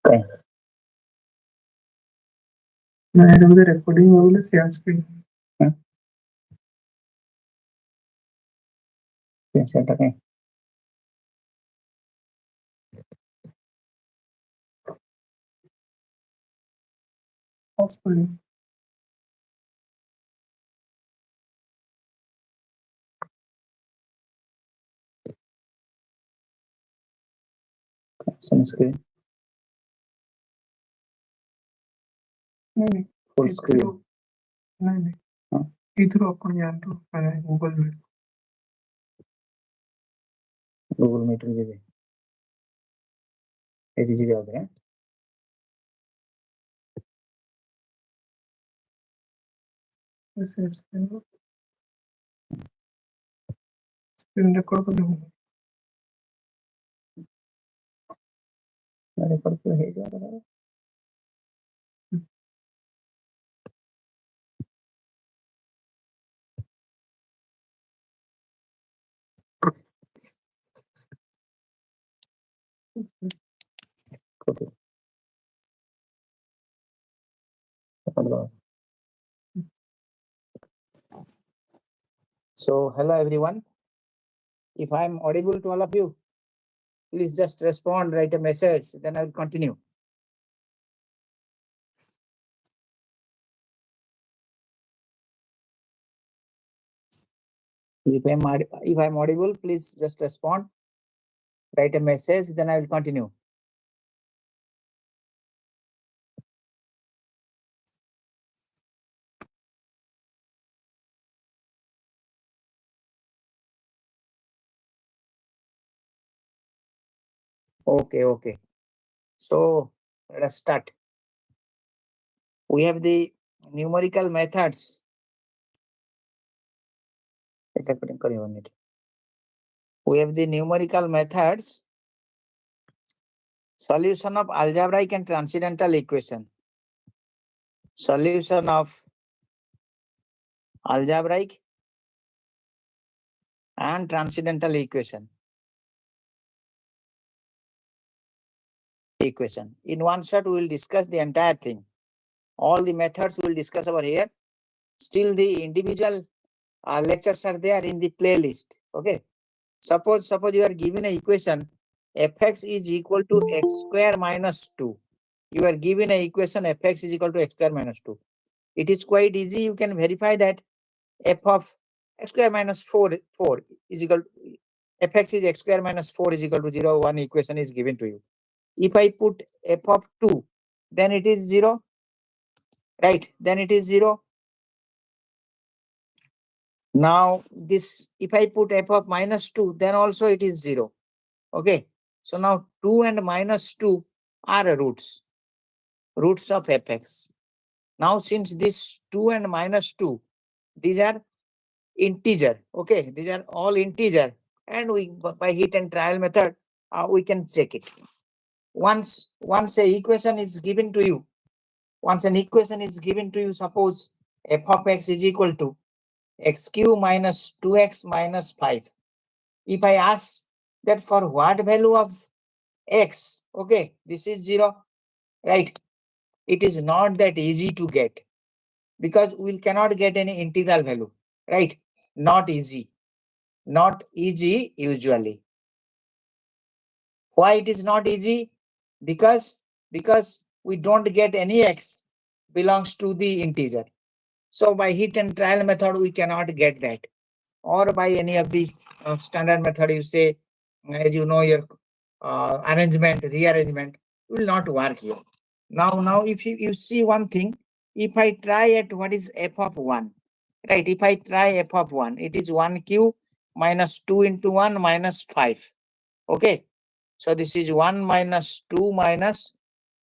Okay. recording होगा share screen. Yes, okay. Off screen. Some screen. नहीं Full screen. नहीं हाँ. इधर ओपन यार तो गूगल में Google Meet लीजिए. ये लीजिए आगे हैं. ऐसे स्क्रीन रिकॉर्ड कर दूँ. मेरे पर तो है जा रहा है. Okay. So, hello everyone. If I am audible to all of you, please just respond, write a message, then I will continue. If I am audible, please just respond, write a message, then I will continue. Okay. So let us start. We have the numerical methods. We have the numerical methods. Solution of algebraic and transcendental equation. Solution of algebraic and transcendental equation. In one shot, we will discuss the entire thing. All the methods we will discuss over here. Still, the individual lectures are there in the playlist. Okay. Suppose you are given an equation fx is equal to x square minus 2. You are given an equation fx is equal to x square minus 2. It is quite easy. You can verify that f of x square minus 4 is equal to fx is x square minus 4 is equal to 0. One equation is given to you. If I put f of 2, then it is 0. Right? Then it is 0. Now this, if I put f of minus 2, then also it is 0. Okay. So now 2 and minus 2 are roots of fx. Now since this 2 and minus 2, these are integer. Okay. These are all integer. And we, by hit and trial method, we can check it. Once an equation is given to you, suppose f of x is equal to x cube minus 2x minus 5. If I ask that for what value of x, okay, this is 0, right? It is not that easy to get because we cannot get any integral value, right? Not easy usually. Why it is not easy? Because we don't get any x belongs to the integer. So by hit and trial method, we cannot get that. Or by any of the standard method, you say, as you know, your rearrangement will not work here. Now, if you see one thing, if I try at what is f of 1, right? If I try f of 1, it is 1 cube minus 2 into 1 minus 5. Okay. So this is 1 minus 2 minus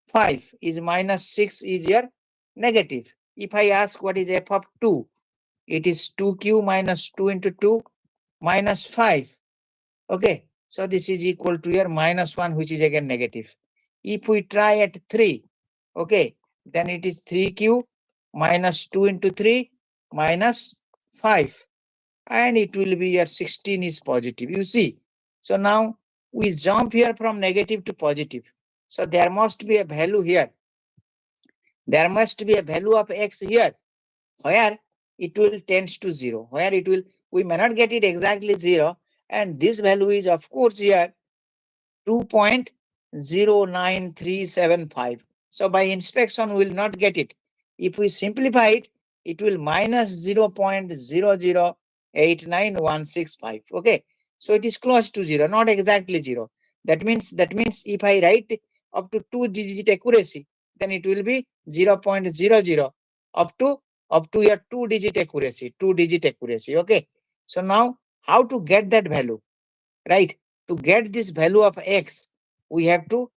5 is minus 6 is your negative. If I ask what is f of 2, it is 2 cube minus 2 into 2 minus 5. Okay. So this is equal to your minus 1, which is again negative. If we try at 3, okay, then it is 3 cube minus 2 into 3 minus 5. And it will be your 16 is positive. You see. So now we jump here from negative to positive. So there must be a value here. There must be a value of x here, where it will tends to 0, where it will, we may not get it exactly 0, and this value is of course here 2.09375. So by inspection we will not get it. If we simplify it, it will minus 0.0089165. Okay, so it is close to 0, not exactly 0. That means if I write up to 2-digit accuracy, then it will be 0.00 up to your 2-digit accuracy, 2-digit accuracy. Okay, so now how to get that value, right? To get this value of x, we have to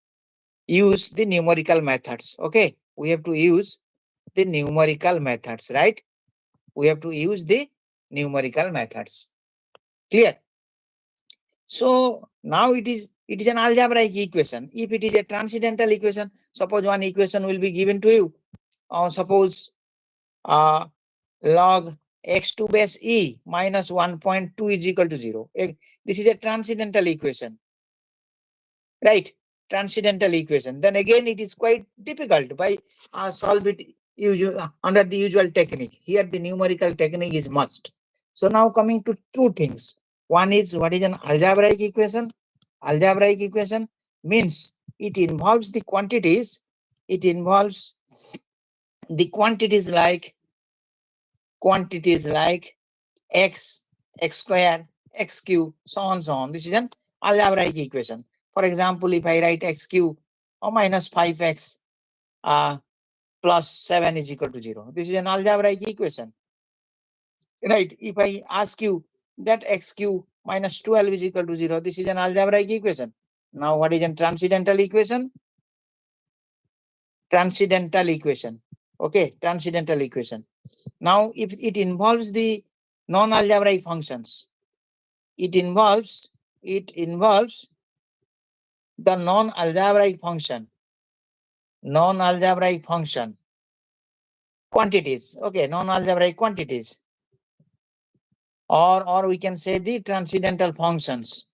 use the numerical methods. Okay, we have to use the numerical methods, right? We have to use the numerical methods. Clear? So now it is an algebraic equation. If it is a transcendental equation, suppose one equation will be given to you. Suppose log x2 base e minus 1.2 is equal to 0. This is a transcendental equation, right? Transcendental equation. Then again it is quite difficult by solve it under the usual technique. Here the numerical technique is must. So now coming to two things. One is, what is an algebraic equation? Algebraic equation means it involves the quantities. It involves the quantities like x, x square, x cube, so on. This is an algebraic equation. For example, if I write x cube or minus 5x plus 7 is equal to 0. This is an algebraic equation, right? If I ask you that x cube minus 12 is equal to 0, this is an algebraic equation. Now what is a transcendental equation? Transcendental equation. Okay, transcendental equation. Now if it involves the non-algebraic functions, it involves the non-algebraic function quantities. Okay, non-algebraic quantities, or we can say the transcendental functions,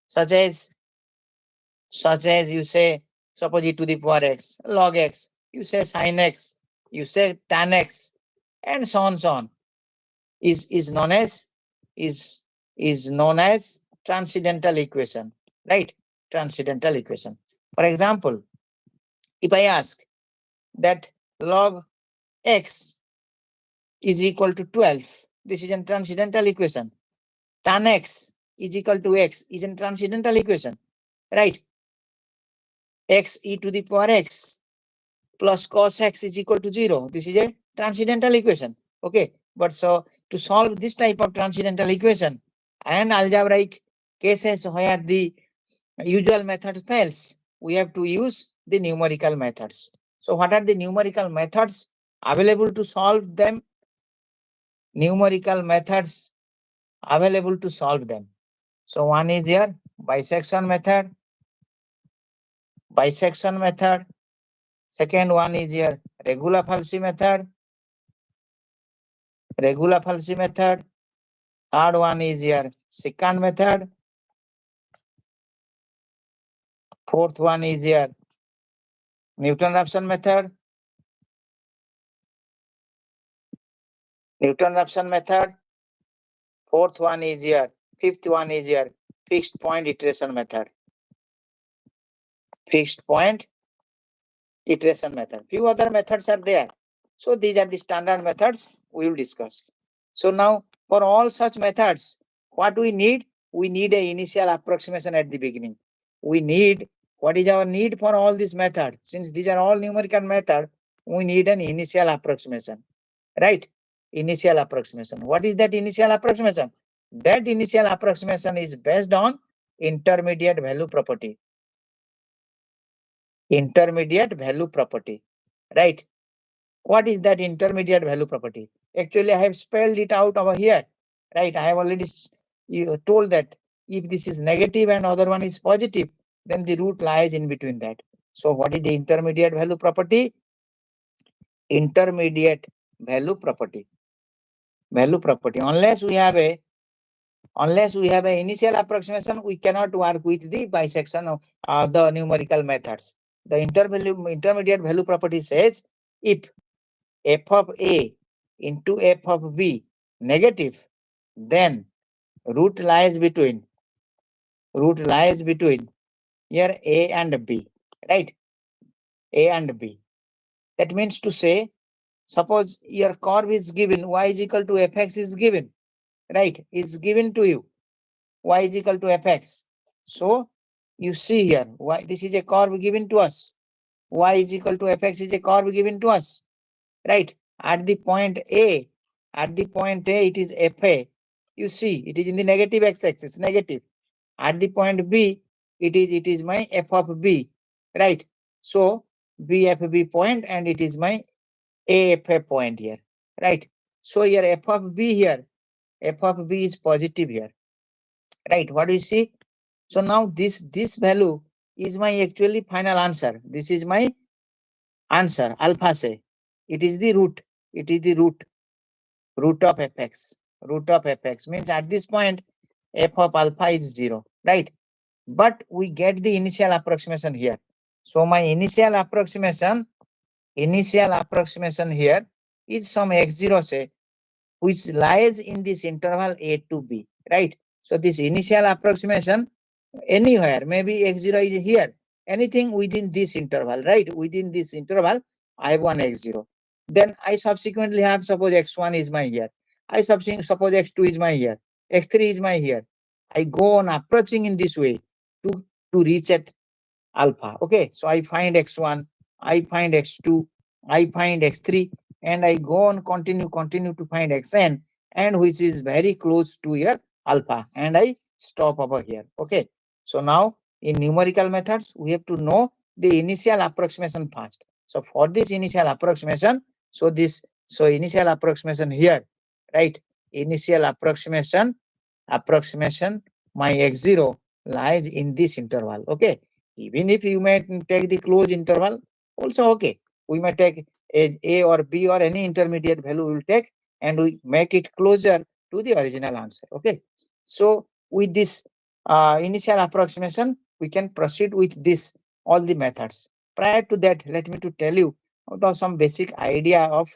such as you say, suppose e to the power x, log x, you say sin x, you say tan x, and so on, is known as transcendental equation, right? Transcendental equation. For example, if I ask that log x is equal to 12, this is a transcendental equation. Tan x is equal to x is a transcendental equation, right? X e to the power x plus cos x is equal to 0. This is a transcendental equation. Okay, but so to solve this type of transcendental equation and algebraic cases where the usual method fails, we have to use the numerical methods. So what are the numerical methods available to solve them? Numerical methods available to solve them. So one is here bisection method. Second one is here regular falsi method. Third one is here secant method. Fourth one is here Newton-Raphson method. Fourth one is here. Fifth one is here fixed point iteration method. Few other methods are there. So these are the standard methods we will discuss. So now for all such methods, what we need? We need an initial approximation at the beginning. What is our need for all these methods? Since these are all numerical methods, we need an initial approximation, right? Initial approximation. What is that initial approximation? That initial approximation is based on intermediate value property. Right? What is that intermediate value property? Actually, I have spelled it out over here, right? I have already told that if this is negative and other one is positive, then the root lies in between that. So what is the intermediate value property? Intermediate value property. Unless we have a Unless we have an initial approximation, we cannot work with the bisection of the numerical methods. The intermediate value property says if f of a into f of b negative, then root lies between here a and b, right? A and b. That means to say, suppose your curve is given, y is equal to fx is given, right? Is given to you, y is equal to fx. So you see here, this is a curve given to us. Y is equal to fx is a curve given to us, right? At the point A, it is fa. You see, it is in the negative x-axis, negative. At the point B, it is my f of b, right? So BFB point, and it is my AFA point here, right? So here f of b here, f of b is positive here, right? What do you see? So now this value is my actually final answer. This is my answer, alpha say. It is the root. It is the root of fx. Root of fx means at this point f of alpha is 0, right? But we get the initial approximation here. So my initial approximation here is some x0 say, which lies in this interval a to b, right? So this initial approximation anywhere, maybe x0 is here, anything within this interval, right? Within this interval, I have one x0. Then I subsequently have, suppose x1 is my here. I subsequently suppose x2 is my here. X3 is my here. I go on approaching in this way to reach at alpha. Okay, so I find x1, I find x2, I find x3, and I go on continue to find xn, and which is very close to your alpha, and I stop over here. Okay, so now in numerical methods we have to know the initial approximation first. So for this initial approximation, so initial approximation here, right? Initial approximation my x0 lies in this interval. Okay, even if you may take the closed interval, also okay. We may take a or b or any intermediate value we will take, and we make it closer to the original answer. Okay, so with this initial approximation, we can proceed with this all the methods. Prior to that, let me to tell you about some basic idea of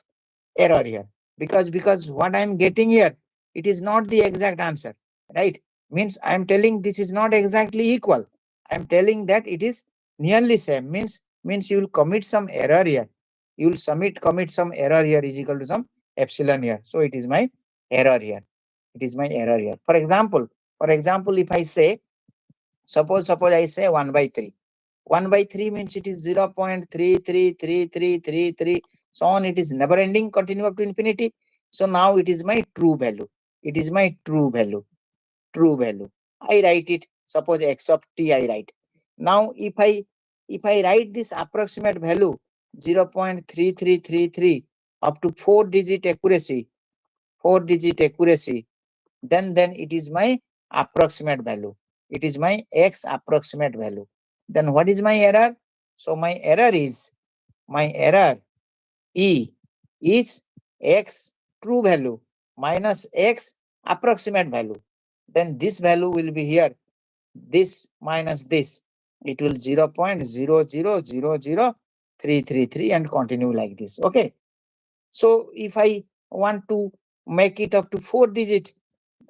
error here, because what I am getting here, it is not the exact answer, right? Means I am telling this is not exactly equal. I am telling that it is nearly same. Means you will commit some error here. You will commit some error here is equal to some epsilon here. So it is my error here. It is my error here. For example, if I say, suppose I say 1/3. 1/3 means it is 0.333333, so on. It is never ending, continue up to infinity. So now it is my true value. It is my true value. I write it. Suppose x of t I write. Now if I write this approximate value 0.3333 up to 4-digit accuracy, then it is my approximate value. It is my x approximate value. Then what is my error? So my error E is x true value minus x approximate value. Then this value will be here. This minus this. It will 0.0000333 and continue like this. Okay. So if I want to make it up to 4-digit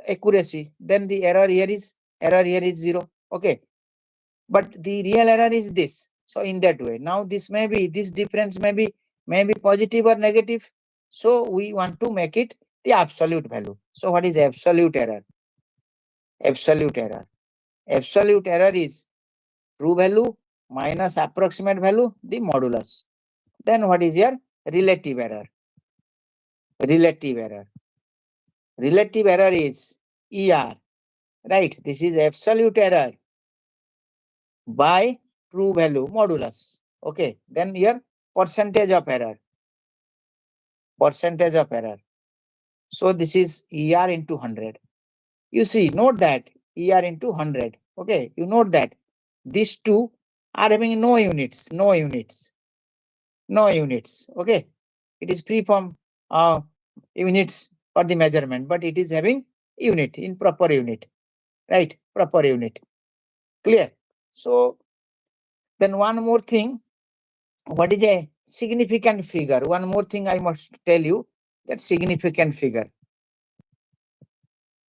accuracy, then the error here is 0. Okay, but the real error is this. So in that way, now this difference may be positive or negative. So we want to make it the absolute value. So what is absolute error? Absolute error is true value minus approximate value, the modulus. Then what is your relative error? Relative error is ER, right? This is absolute error by true value modulus. Okay, then here percentage of error. So this is ER into 100. You see, note that ER into 100. Okay, you note that these two are having no units. Okay, it is free from units for the measurement, but it is having unit, in proper unit, right? Proper unit. Clear? So then one more thing, what is a significant figure? One more thing I must tell you, that significant figure.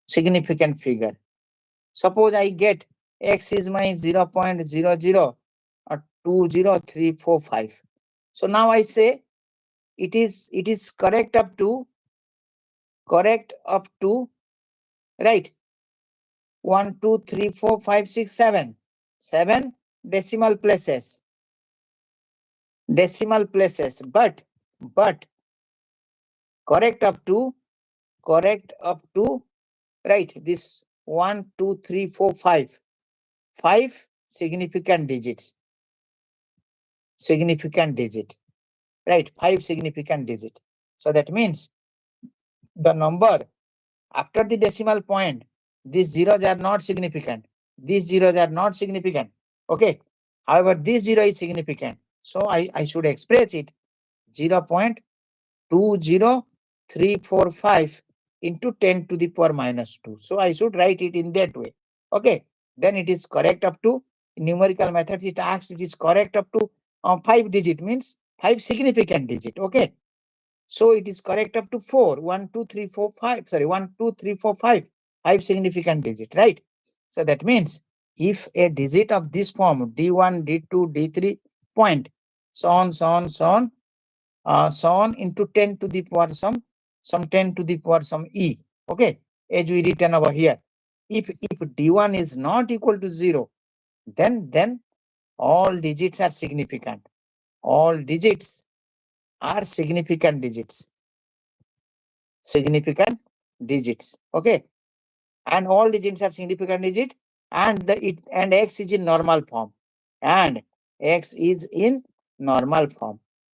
Significant figure. Suppose I get x is my 0.00 or 20345. So now I say it is correct up to right 1 2 3 4 5 6 7 7 decimal places, but correct up to right this 1 2 3 4 5 5 significant digit, right? 5 significant digit. So that means the number after the decimal point, these zeros are not significant. These zeros are not significant. Okay. However, this zero is significant. So I should express it 0.20345 into 10 to the power minus 2. So I should write it in that way. Okay. Then it is correct up to numerical method. It asks it is correct up to 5 digit, means 5 significant digit. Okay. So it is correct up to 4. 1, 2, 3, 4, 5. Sorry, 1, 2, 3, 4, 5. 5 significant digit, right? So that means if a digit of this form, D1, D2, D3 point, so on into 10 to the power some 10 to the power some E. Okay, as we written over here. If D1 is not equal to 0, then all digits are significant. All digits are significant digits. Okay, and all digits are significant digit, and x is in normal form,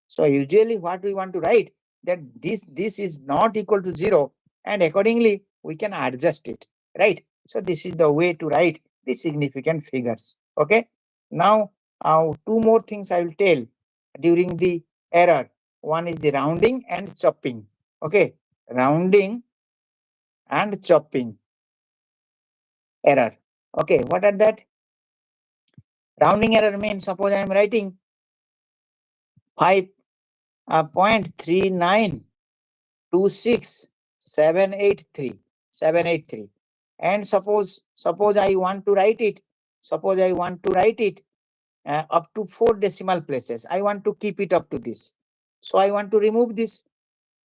So usually what we want to write, that this is not equal to 0, and accordingly we can adjust it, right? So this is the way to write the significant figures. Okay, now two more things I will tell during the error. One is the rounding and chopping. Okay, rounding and chopping error. Okay, what are that? Rounding error means, suppose I am writing 5.3926783, and suppose I want to write it, up to 4 decimal places. I want to keep it up to this, so I want to remove this.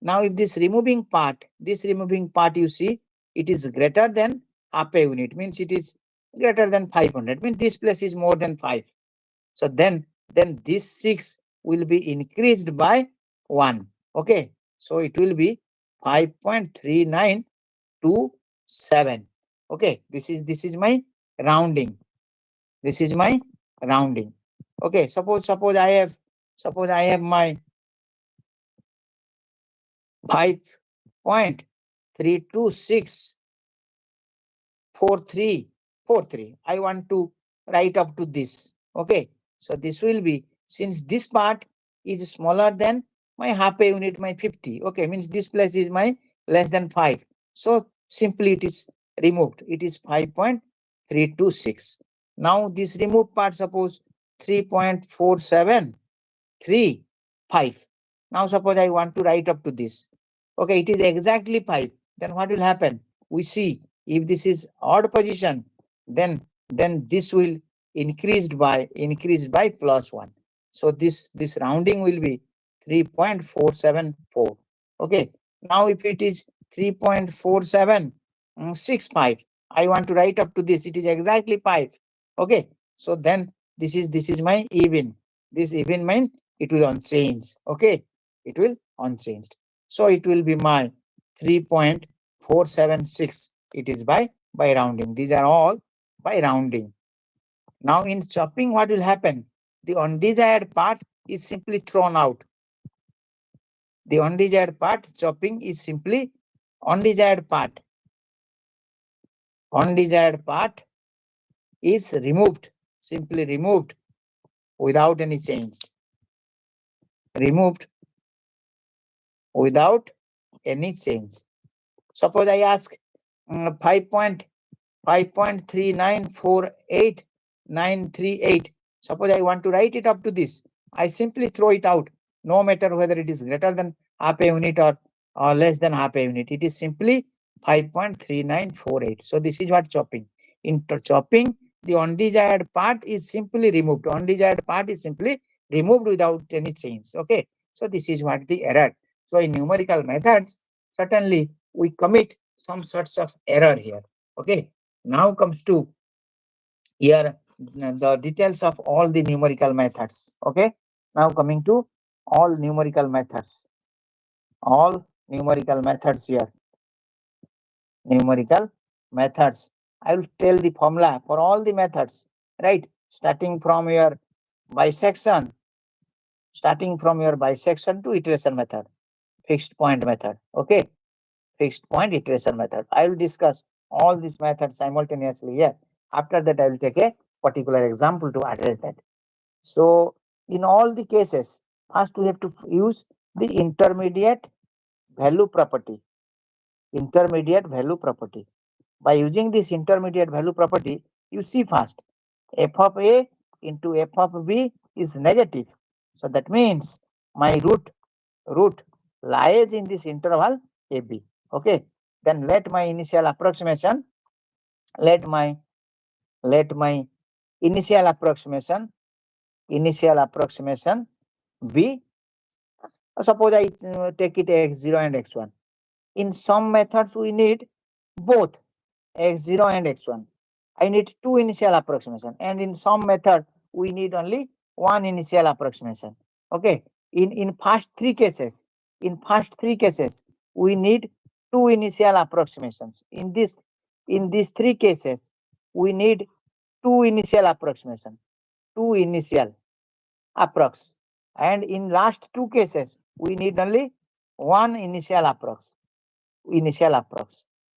Now if this removing part you see, it is greater than half a unit, means it is greater than 500, means this place is more than 5. So then this 6 will be increased by 1. Okay, so it will be 5.3927. Okay, this is my rounding. Okay, suppose I have my 5.32643. I want to write up to this. Okay, so this will be, since this part is smaller than my half a unit, my 50. Okay, means this place is my less than 5. So simply it is removed. It is 5.326. Now this removed part, suppose 3.473.5. Now suppose I want to write up to this. Okay, it is exactly 5. Then what will happen? We see, if this is odd position, then this will increased by plus 1. So this rounding will be 3.474. Okay, now if it is 3.4765, I want to write up to this, it is exactly 5. Okay, so then this is my even. This even means it will unchanged. Okay, it will unchanged. So it will be my 3.476. It is by rounding. These are all by rounding. Now in chopping, what will happen? The undesired part is simply thrown out. The undesired part, chopping, is simply undesired part. Undesired part is removed, simply removed without any change. Removed without any change. Suppose I ask 5.3948938. Suppose I want to write it up to this, I simply throw it out, no matter whether it is greater than half a unit or less than half a unit. It is simply 5.3948. So this is what chopping. In chopping, the undesired part is simply removed. Undesired part is simply removed without any change. Okay. So this is what the error. So in numerical methods, certainly we commit some sorts of error here. Okay. Now comes to here the details of all the numerical methods. Okay. Now coming to all numerical methods. All numerical methods here. Numerical methods. I will tell the formula for all the methods, right? Starting from your bisection to iteration method, fixed point method. Okay. Fixed point iteration method. I will discuss all these methods simultaneously here. After that, I will take a particular example to address that. So, in all the cases, first we have to use the intermediate value property. Intermediate value property. By using this intermediate value property, you see first, f of a into f of b is negative. So that means my root lies in this interval ab. Okay. Then let my initial approximation, let my initial approximation be, suppose I take it x0 and x1. In some methods we need both x0 and x1. I need two initial approximation, and in some method we need only one initial approximation. Okay. In first three cases, we need two initial approximations. In these three cases, we need two initial approximation, two initial approx. And in last two cases, we need only one initial approx.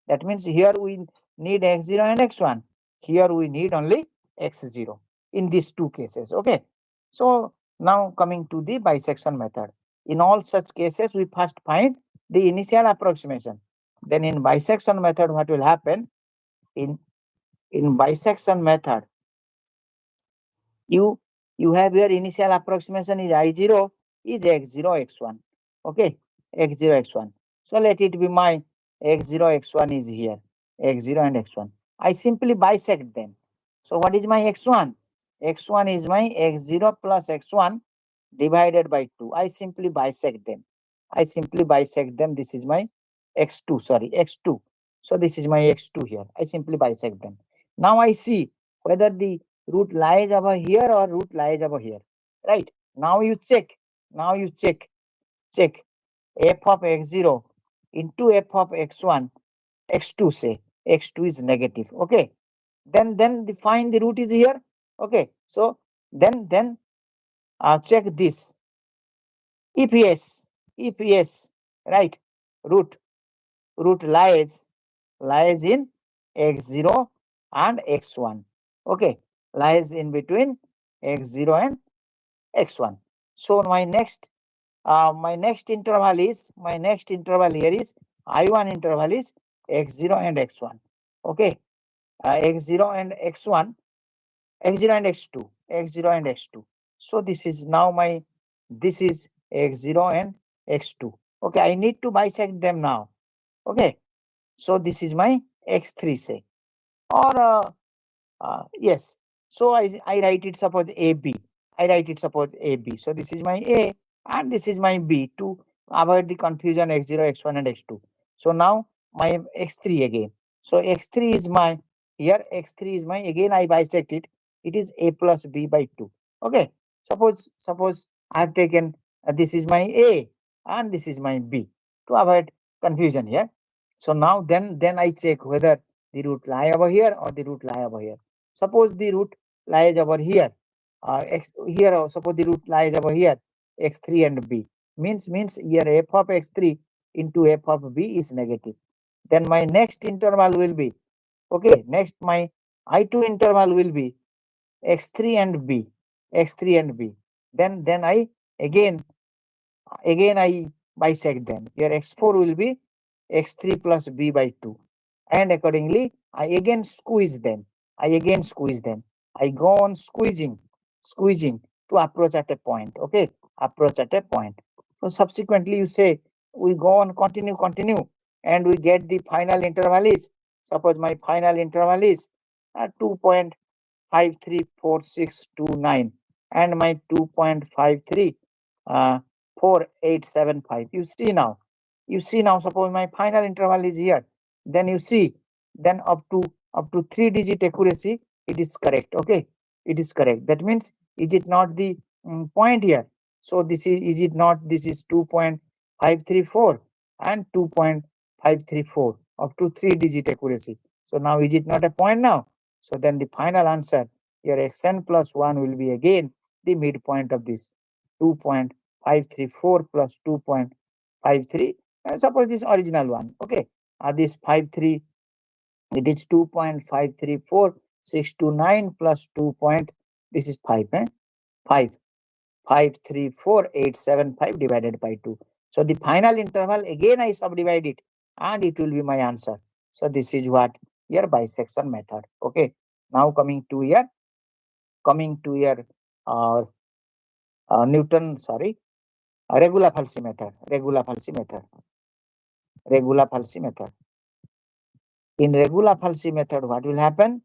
That means here we need x0 and x1. Here we need only x0 in these two cases. Okay. So now coming to the bisection method. In all such cases, we first find the initial approximation. Then in bisection method, what will happen? In bisection method, you have your initial approximation is I0 is x0 x1. Okay. X0 x1. So let it be my x0 x1 is here. X0 and x1. I simply bisect them. So what is my x1? X1 is my x0 plus x1 divided by 2. I simply bisect them. This is my x2. Sorry, x2. So this is my x2 here. I simply bisect them. Now I see whether the root lies over here or root lies over here. Right. Now you check. Check f of x0 into f of x1, x2 say. X2 is negative. Okay. Then define the root is here. Okay. So then check this. If yes, right, root lies in x0 and x1. Okay. Lies in between x0 and x1. So my next interval here is I1 interval is x0 and x1. Okay. X0 and x1, x0 and x2. So this is now this is x0 and x2. Okay. I need to bisect them now. Okay. So this is my x3 say, or yes. So I write it suppose AB. So this is my A and this is my B to avoid the confusion x0, x1 and x2. So now my x3 again. So x3 is my, here x3 is my, again I bisect it. It is A plus B by 2. Okay. Suppose I have taken this is my A and this is my B to avoid confusion here. So now then I check whether the root lie over here or the root lie over here. Suppose the root lies over here. Suppose the root lies over here, x3 and b. Means here f of x3 into f of b is negative. Then my next interval will be, okay, next my I2 interval will be x3 and b. Then I again I bisect them. Here x4 will be x3 plus b by 2. and accordingly I again squeeze them. I go on squeezing to approach at a point. Okay, approach at a point. So subsequently you say we go on continue, and we get the final interval is, suppose my final interval is 2.534629 and my 2.53 4875. You see now, suppose my final interval is here, then you see, then up to 3-digit accuracy, it is correct. Okay, it is correct. That means, is it not the point here? So this is it not, this is 2.534 and 2.534 up to 3-digit accuracy. So now is it not a point now? So then the final answer, your xn plus 1 will be again the midpoint of this 2.534 plus 2.53. Suppose this original one. Okay, this 53, it is 2.534629 plus 2 point, this is 5, 5534875 divided by 2. So the final interval again I subdivide it and it will be my answer. So this is what your bisection method. Okay, now coming to your uh, regular falsi method. In regular falsi method, what will happen?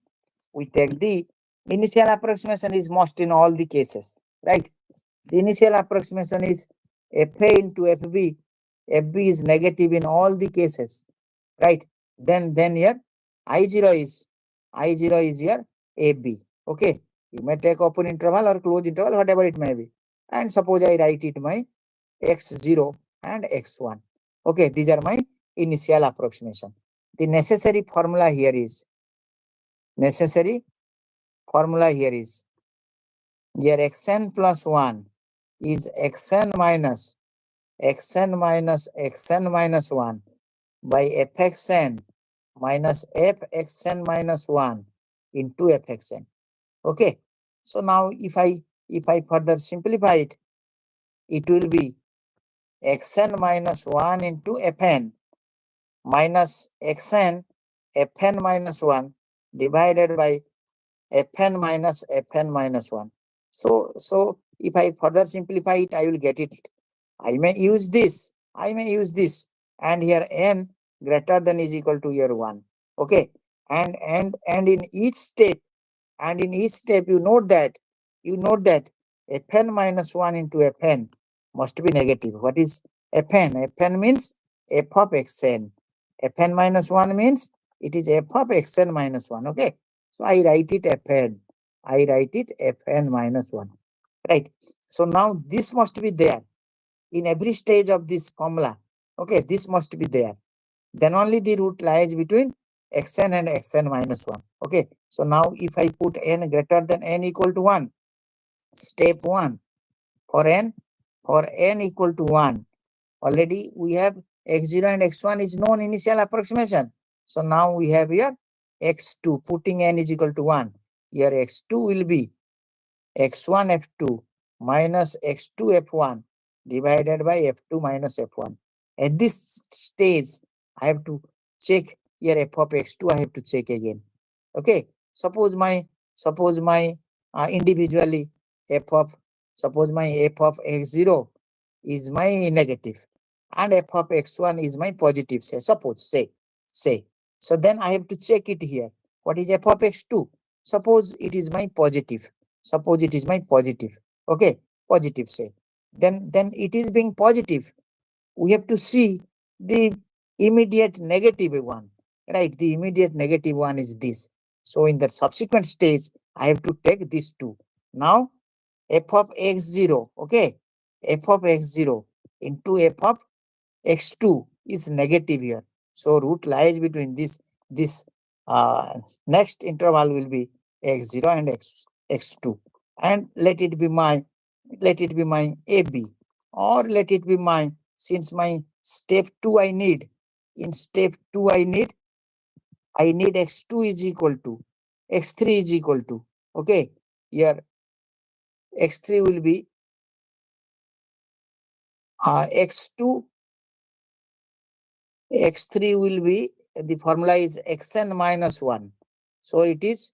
We take the initial approximation is most in all the cases, right? The initial approximation is FA into FB. FB is negative in all the cases, right? Then here I0 is your AB. Okay, you may take open interval or close interval, whatever it may be. And suppose I write it my x0 and x1. Okay, these are my initial approximation. The necessary formula here is your xn plus 1 is xn minus xn minus 1 by fxn minus fxn minus 1 into fxn. Okay, so now if I further simplify it, it will be xn minus 1 into fn minus xn fn minus 1 divided by fn minus 1. So if I further simplify it, I will get it. I may use this, and here n greater than is equal to here 1. Okay, and in each step, you note that fn minus 1 into fn must be negative. What is fn? Fn means f of xn. Fn minus 1 means it is f of xn minus 1. Okay, so I write it fn. Fn minus 1. Right. So now this must be there in every stage of this formula. Okay, this must be there. Then only the root lies between xn and xn minus 1. Okay, so now if I put n greater than n equal to 1, step 1, for n equal to 1, already we have x0 and x1 is known initial approximation. So now we have here x2, putting n is equal to 1. Here x2 will be x1 f2 minus x2 f1 divided by f2 minus f1. At this stage, I have to check here f of x2, I have to check again. Okay, suppose my individually suppose my f of x0 is my negative and f of x1 is my positive, say, suppose, say. So then I have to check it here. What is f of x2? Suppose it is my positive. Okay, positive, say. Then it is being positive. We have to see the immediate negative one, right? The immediate negative one is this. So in the subsequent stage, I have to take these two. Now, f of x0, okay, f of x0 into f of x2 is negative here. So root lies between this next interval will be x0 and x2, and let it be my AB, or let it be my, since my step 2 I need x2 is equal to x3 is equal to, okay, here x3 will be x3 will be the formula is xn minus 1. So it is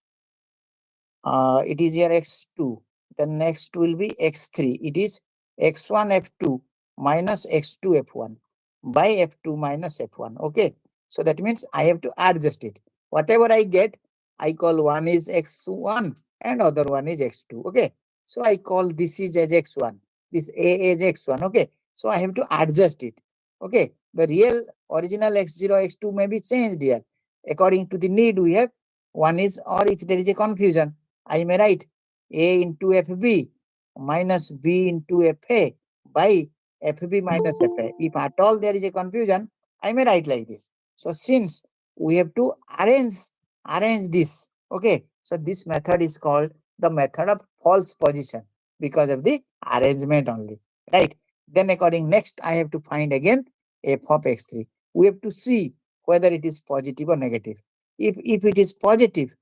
here x2. The next will be x3. It is x1 f2 minus x2 f1 by f2 minus f1. Okay. So that means I have to adjust it. Whatever I get, I call one is x1 and other one is x2. Okay. So I call this is as x1, this a as x1. Okay. So I have to adjust it. Okay. The real original x0, x2 may be changed here. According to the need we have, one is, or if there is a confusion, I may write A into FB minus B into FA by FB minus FA. If at all there is a confusion, I may write like this. So since we have to arrange this, okay. So this method is called the method of false position because of the arrangement only, right? Then according next, I have to find again f of x3. We have to see whether it is positive or negative. If it is positive,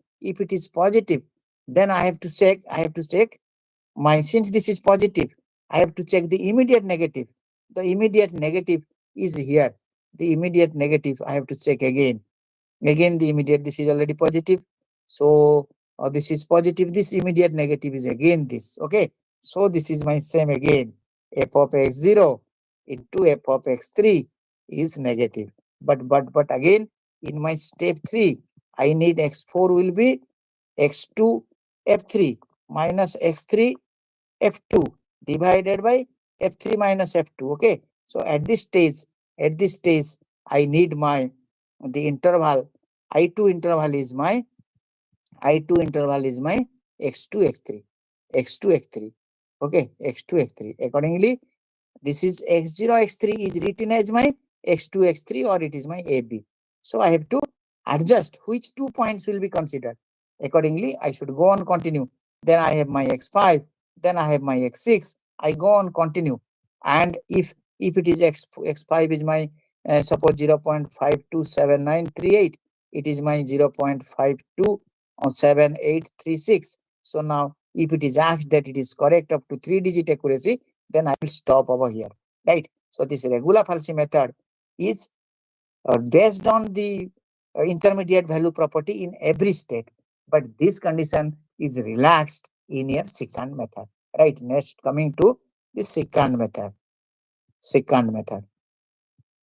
then I have to check my, since this is positive, I have to check the immediate negative. The immediate negative is here. The immediate negative I have to check again. Again, the immediate, this is already positive. So this is positive. This immediate negative is again this. Okay. So this is my same again. F of x0 into f of x3 is negative. But again, in my step 3, I need x4 will be x2 f3 minus x3 f2 divided by f3 minus f2. Okay. So at this stage, I need my the interval I2 interval is my x2 x3. Okay, x2 x3. Accordingly, this is x0 x3 is written as my x2 x3 or it is my AB. So I have to adjust which 2 points will be considered. Accordingly, I should go on continue. Then I have my x5, then I have my x6. I go on continue, and if it is x5 is my suppose 0.527938, it is my 0.527836. So now if it is asked that it is correct up to 3-digit accuracy, then I will stop over here, right? So this regular falsi method is based on the intermediate value property in every state, but this condition is relaxed in your secant method, right? Next, coming to the secant method.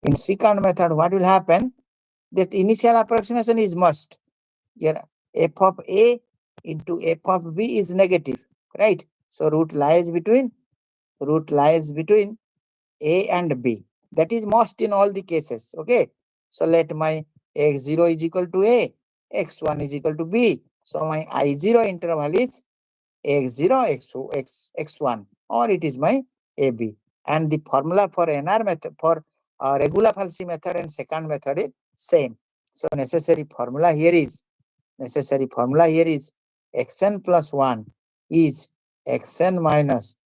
In secant method, what will happen? That initial approximation is must. Here, f of A into f of B is negative, right? So root lies between A and B. That is most in all the cases. Okay. So let my x0 is equal to A, x1 is equal to B. So my I0 interval is x0, x1, or it is my AB. And the formula for NR method, for regular falsi method and secant method is same. So necessary formula here is xn plus 1 is xn minus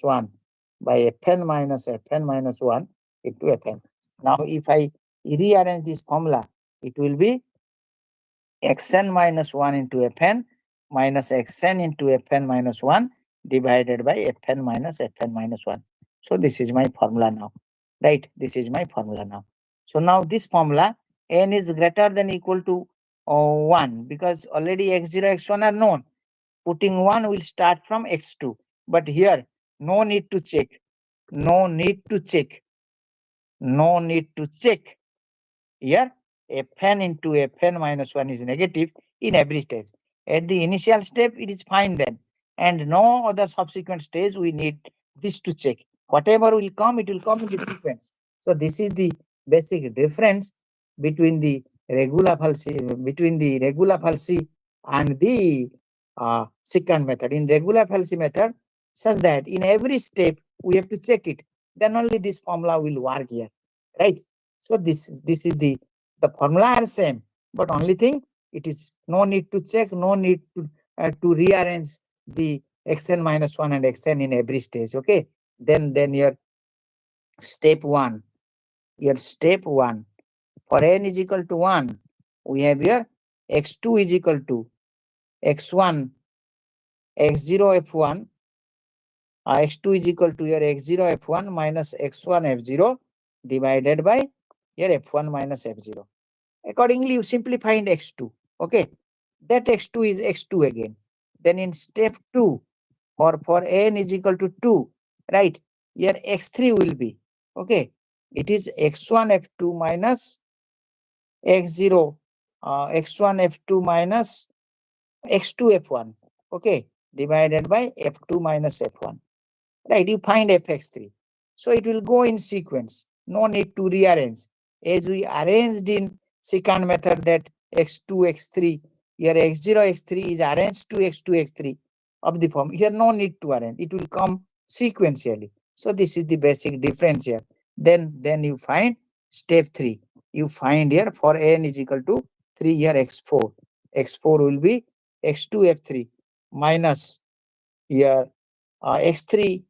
1 by fn minus 1 into fn. Now if I rearrange this formula, it will be xn minus 1 into fn minus xn into fn minus 1 divided by fn minus 1. So this is my formula now, right? This is my formula now. So now this formula, n is greater than equal to 1, because already x0, x1 are known. Putting 1 will start from x2. But here, no need to check. Here, fn into fn minus 1 is negative in every stage. At the initial step, it is fine then. And no other subsequent stage, we need this to check. Whatever will come, it will come in the sequence. So this is the basic difference between the regular falsi, and the secant method. In regular falsi method, such that in every step, we have to check it. Then only this formula will work here, right? So this is the formula are same, but only thing, it is no need to check, no need to rearrange the xn minus 1 and xn in every stage. Okay, then your step 1, for n is equal to 1, we have here x2 is equal to x1 x0 f1, x2 is equal to your x0 f1 minus x1 f0 divided by here f1 minus f0. Accordingly, you simply find x2. Okay, that x2 is x2 again. Then in step 2, for n is equal to 2, right? Here x3 will be, okay, it is x1 f2 minus x0, x1 f2 minus x2 f1, okay, divided by f2 minus f1, right? You find fx3. So it will go in sequence. No need to rearrange. As we arranged in secant method that x2, x3, here x0, x3 is arranged to x2, x3 of the form. Here no need to arrange. It will come sequentially. So this is the basic difference here. Then you find step 3. You find here for n is equal to 3, here x4. x4 will be x2, f3 minus here x3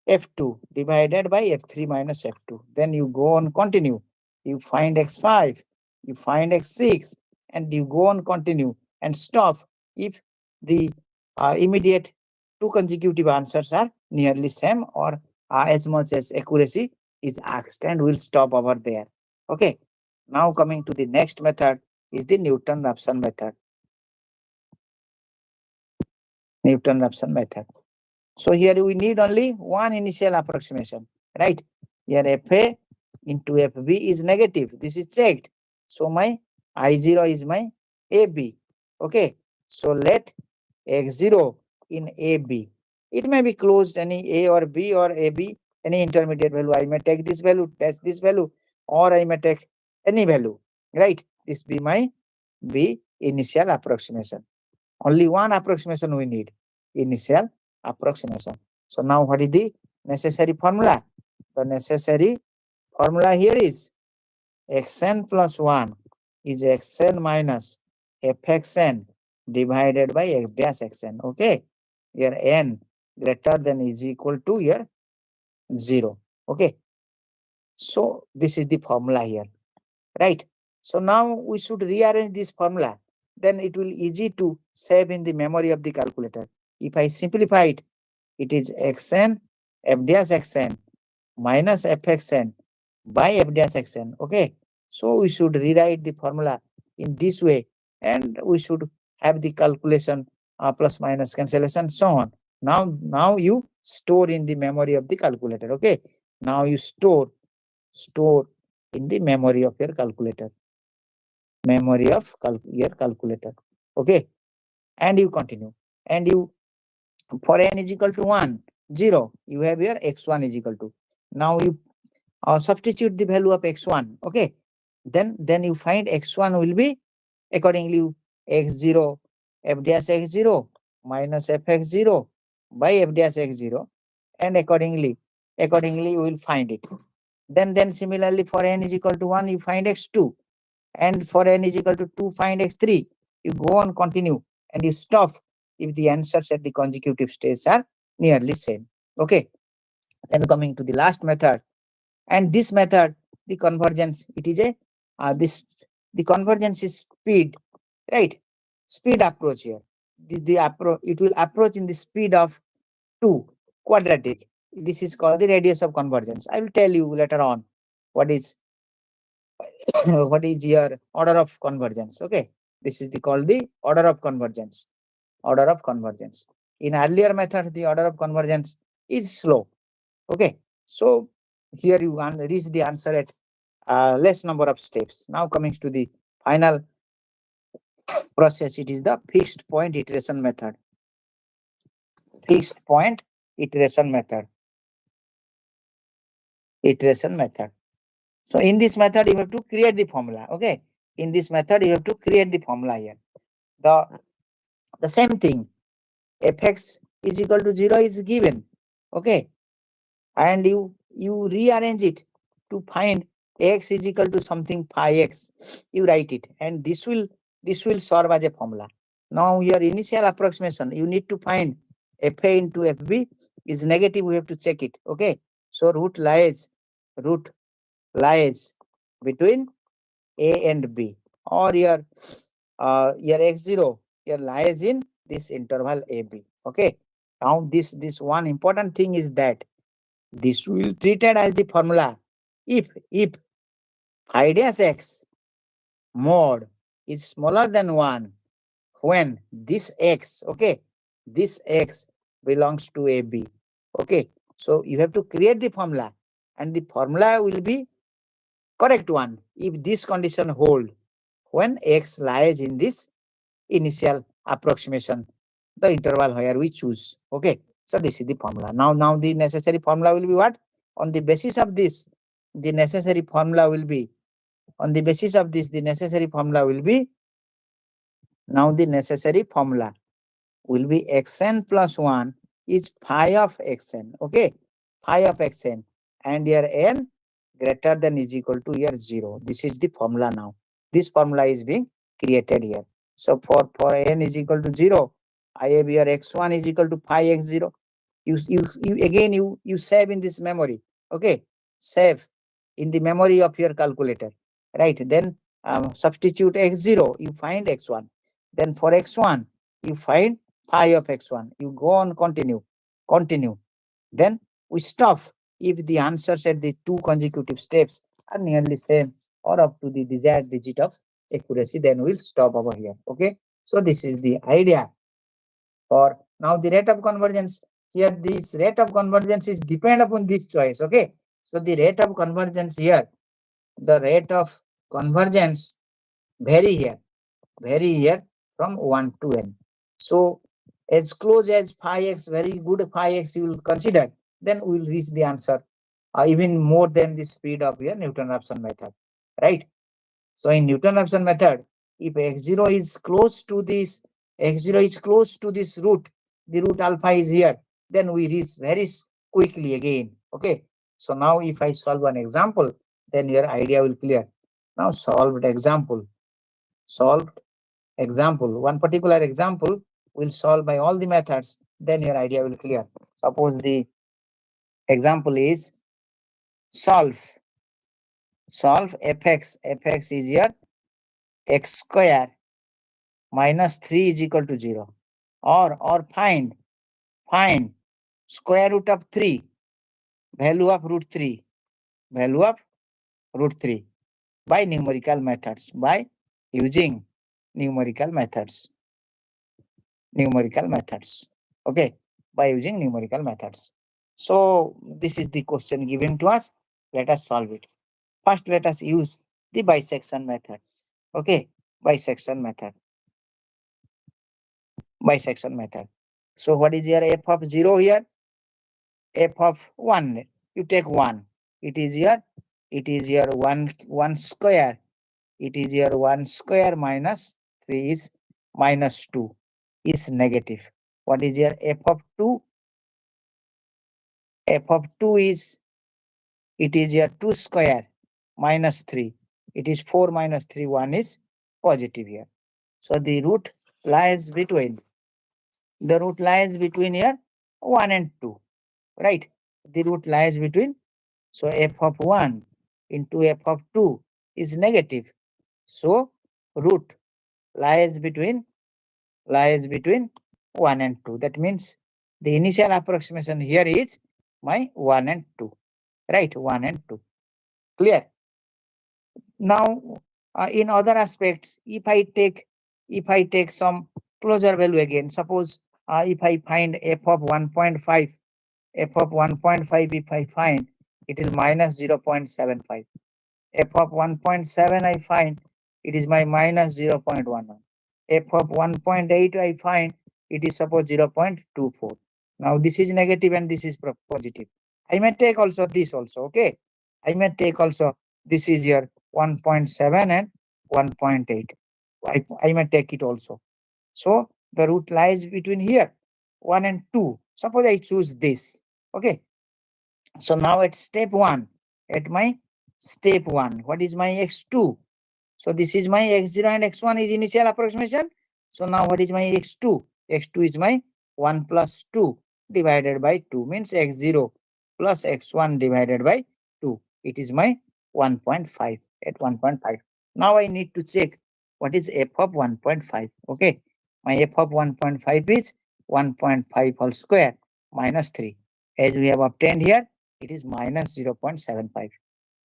f2 divided by f3 minus f2. Then you go on continue. You find x5, you find x6, and you go on continue and stop if the immediate two consecutive answers are nearly same or as much as accuracy is asked, and we'll stop over there. Okay. Now coming to the next method is the Newton-Raphson method. Newton-Raphson method. So here we need only one initial approximation, right? Here FA into FB is negative. This is checked. So my I0 is my AB. Okay. So let X0 in AB. It may be closed any A or B or AB, any intermediate value. I may take this value, test this value, or I may take any value, right? This be my B initial approximation. Only one approximation we need, initial approximation. So now what is the necessary formula? The necessary formula here is xn plus 1 is xn minus fxn divided by f dash xn. Okay, here n greater than is equal to here 0. Okay, so this is the formula here, right? So now we should rearrange this formula. Then it will easy to save in the memory of the calculator. If I simplify it, it is xn f dash xn minus fxn by f dash xn. Okay, so we should rewrite the formula in this way, and we should have the calculation plus minus cancellation, so on. Now you store in the memory of the calculator. Okay, now you store in the memory of your calculator, memory of your calculator. Okay, and you continue, and you for n is equal to 1, 0, you have here x1 is equal to. Now you substitute the value of x1. Okay, then you find x1 will be accordingly x0 f dash x0 minus fx0 by f dash x0, and accordingly you will find it. Then similarly for n is equal to 1, you find x2, and for n is equal to 2, find x3. You go on continue and you stop if the answers at the consecutive stages are nearly same. Okay, then coming to the last method, and this method, the convergence, it is a the convergence is speed, right? Speed approach here. It will approach in the speed of 2 quadratic. This is called the radius of convergence. I will tell you later on what is what is your order of convergence. Okay, this is called the order of convergence. Order of convergence. In earlier method, the order of convergence is slow. Okay, so here you reach the answer at less number of steps. Now coming to the final process, it is the fixed point iteration method. Fixed point iteration method. Iteration method. So in this method, you have to create the formula. Okay, in this method, you have to create the formula here. The same thing, fx is equal to 0 is given. Okay, and you rearrange it to find x is equal to something pi x. You write it, and this will serve as a formula. Now your initial approximation, you need to find fa into fb is negative. We have to check it. Okay, so root lies between a and b, or your x0 here lies in this interval ab. Okay, now this one important thing is that this will treated as the formula if phi dash x mod is smaller than 1 when this x, okay, this x belongs to AB. Okay, so you have to create the formula, and the formula will be correct one if this condition hold when x lies in this initial approximation, the interval where we choose. Okay, so this is the formula. Now the necessary formula will be what? On the basis of this, the necessary formula will be, on the basis of this, the necessary formula will be, now the necessary formula will be xn plus 1 is phi of xn. Okay, phi of xn, and your n greater than is equal to your 0. This is the formula now. This formula is being created here. So for n is equal to 0, I have your x1 is equal to phi x0. You save in this memory. Okay, save in the memory of your calculator, right? Then substitute x0, you find x1. Then for x1, you find phi of x1. You go on, continue. Then we stop if the answers at the two consecutive steps are nearly same or up to the desired digit of accuracy. Then we'll stop over here. Okay, so this is the idea. For now, the rate of convergence here, this rate of convergence is depend upon this choice. Okay, so the rate of convergence here, the rate of convergence vary here from 1 to n. So as close as phi x, very good phi x you will consider, then we will reach the answer even more than the speed of your Newton-Raphson method, right? So in Newton-Raphson method, if x0 is close to this, root, the root alpha is here, then we reach very quickly again. Okay. So now if I solve an example, then your idea will clear. Now solved example. One particular example will solve by all the methods, then your idea will clear. Suppose the example is solve fx is your x square minus 3 is equal to 0, or find square root of 3, value of root 3 by numerical methods, by using numerical methods. Okay, by using numerical methods. So this is the question given to us. Let us solve it. First, let us use the bisection method. Okay, bisection method. So what is your f of 0 here? F of 1. You take 1. It is your 1 square. It is your 1 square minus 3 is minus 2 is negative. What is your f of 2? F of 2 is, it is your 2 square minus 3. It is 4 minus 3, 1 is positive here. So the root lies between here 1 and 2, right? The root lies between, so f of 1 into f of 2 is negative. So root lies between 1 and 2. That means the initial approximation here is my 1 and 2, right? 1 and 2. Clear? Now, in other aspects, if I take some closure value again, suppose if I find f of 1.5, if I find, it is minus 0.75. F of 1.7 I find, it is my minus 0.11. F of 1.8 I find, it is suppose 0.24. Now this is negative and this is positive. I may take also this also. Okay, I may take also this is your 1.7 and 1.8. I may take it also. So the root lies between here 1 and 2. Suppose I choose this. Okay, so now at step 1, what is my x2? So this is my x0 and x1 is initial approximation. So now what is my x2? X2 is my 1 plus 2 divided by 2, means x0 plus x1 divided by 2. It is my 1.5, at 1.5. Now I need to check what is f of 1.5. Okay, my f of 1.5 is 1.5 whole square minus 3. As we have obtained here, it is minus 0.75.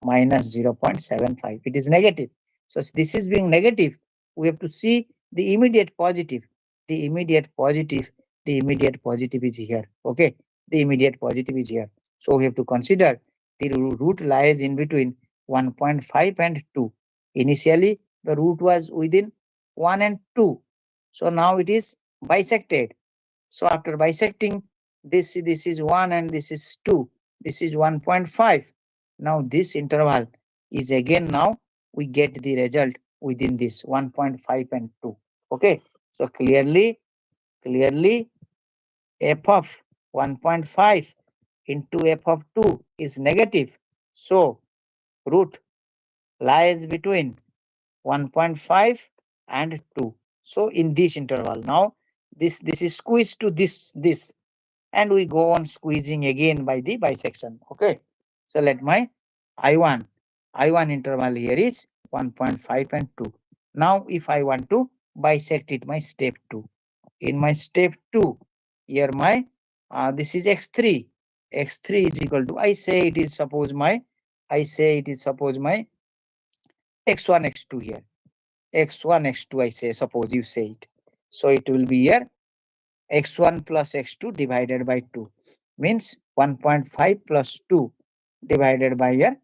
minus 0.75. It is negative. So this is being negative. We have to see the immediate positive. The immediate positive is here. Okay. The immediate positive is here. So we have to consider the root lies in between 1.5 and 2. Initially, the root was within 1 and 2. So now it is bisected. So after bisecting, this is 1 and this is 2. This is 1.5. Now this interval is again, now we get the result within this 1.5 and 2. Okay. So clearly f of 1.5 into f of 2 is negative. So root lies between 1.5 and 2. So in this interval, now this is squeezed to this, and we go on squeezing again by the bisection. Okay. So let my I1 interval here is 1.5 and 2. Now if I want to bisect it, my step 2. In my step 2, here my this is x3. X3 is equal to, I say it is suppose my x1, x2 here. X1, x2, I say, suppose you say it. So it will be here x1 plus x2 divided by 2, means 1.5 plus 2 divided by here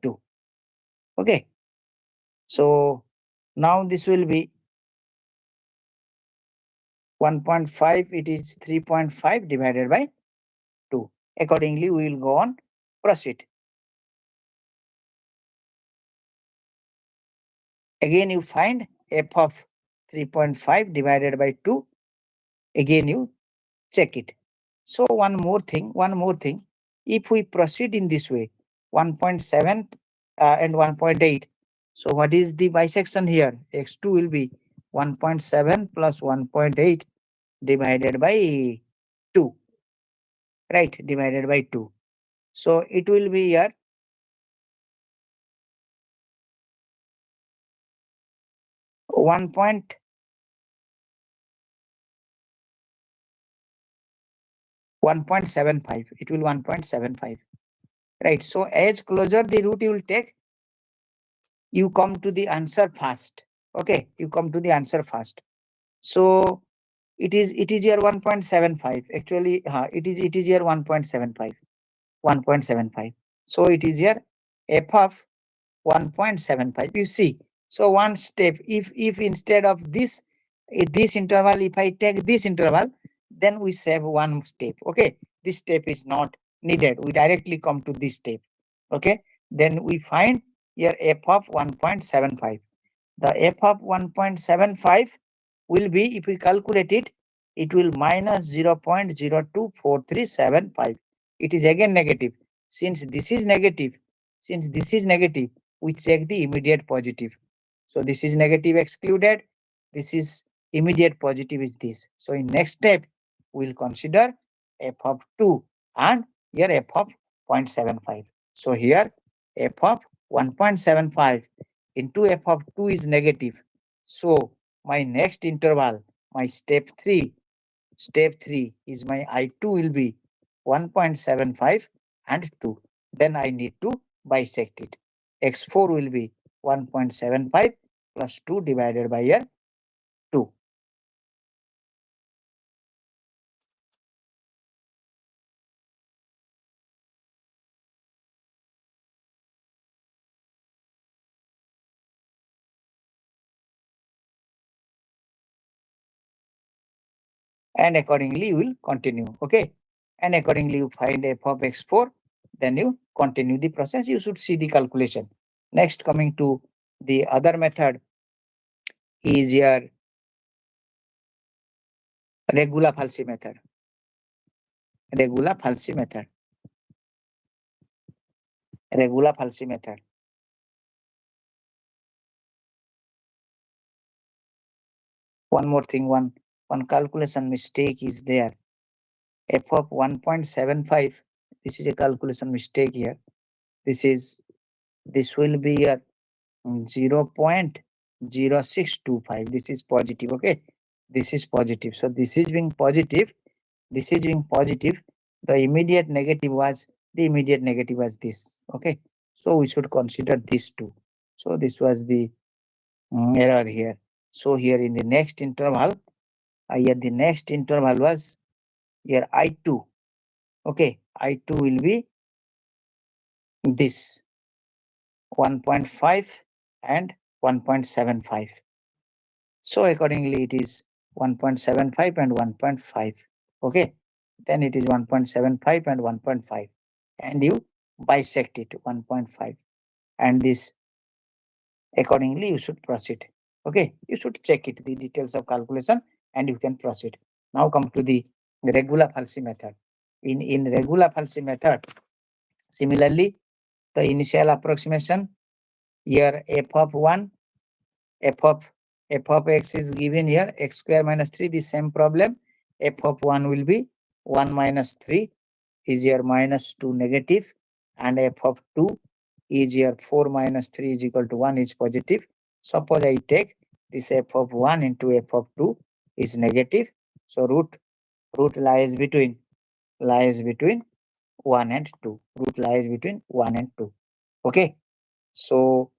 2. Okay. So now this will be 1.5, it is 3.5 divided by 2. Accordingly, we will go on, proceed. Again, you find f of 3.5 divided by 2. Again, you check it. So one more thing. If we proceed in this way, 1.7 and 1.8. So what is the bisection here? X2 will be 1.7 plus 1.8 divided by 2. Right, divided by 2. So it will be here 1.75. It will 1.75. Right. So as closer the root you will take, you come to the answer fast. Okay, you come to the answer fast. So it is here 1.75. Actually, it is here 1.75. So it is here f of 1.75. You see. So one step, if instead of this interval, if I take this interval, then we save one step. Okay, this step is not needed. We directly come to this step. Okay, then we find here f of 1.75. The f of 1.75 will be, if we calculate it, it will minus 0.024375. It is again negative. Since this is negative, we check the immediate positive. So this is negative excluded. This is immediate positive is this. So in next step, we'll consider f of 2 and here f of 0.75. So here f of 1.75 into f of 2 is negative. So my next interval, my step 3 is my I2 will be 1.75 and 2. Then I need to bisect it. X4 will be 1.75 plus 2 divided by here 2. And accordingly you will continue. Okay. And accordingly you find f of x4, then you continue the process. You should see the calculation. Next, coming to the other method is your regular falsi method. Regular falsi method. One more thing, one calculation mistake is there. F of 1.75, this is a calculation mistake here. This will be a 0.0625. This is positive. Okay, this is positive. So this is being positive. The immediate negative was the immediate negative was this. Okay, so we should consider these two. So this was the error here. So here in the next interval, here the next interval was here I2. Okay, I2 will be this 1.5 and 1.75. So accordingly it is 1.75 and 1.5. Okay, then it is 1.75 and 1.5, and you bisect it 1.5, and this accordingly you should proceed. Okay, you should check it, the details of calculation, and you can proceed. Now come to the regular falsi method. In regular falsi method, similarly, the initial approximation here f of 1, f of x is given here, x square minus 3, the same problem. F of 1 will be 1 minus 3 is here minus 2 negative, and f of 2 is here 4 minus 3 is equal to 1 is positive. Suppose I take this f of 1 into f of 2 is negative. So root lies between 1 and 2. Root lies between 1 and 2. Okay. So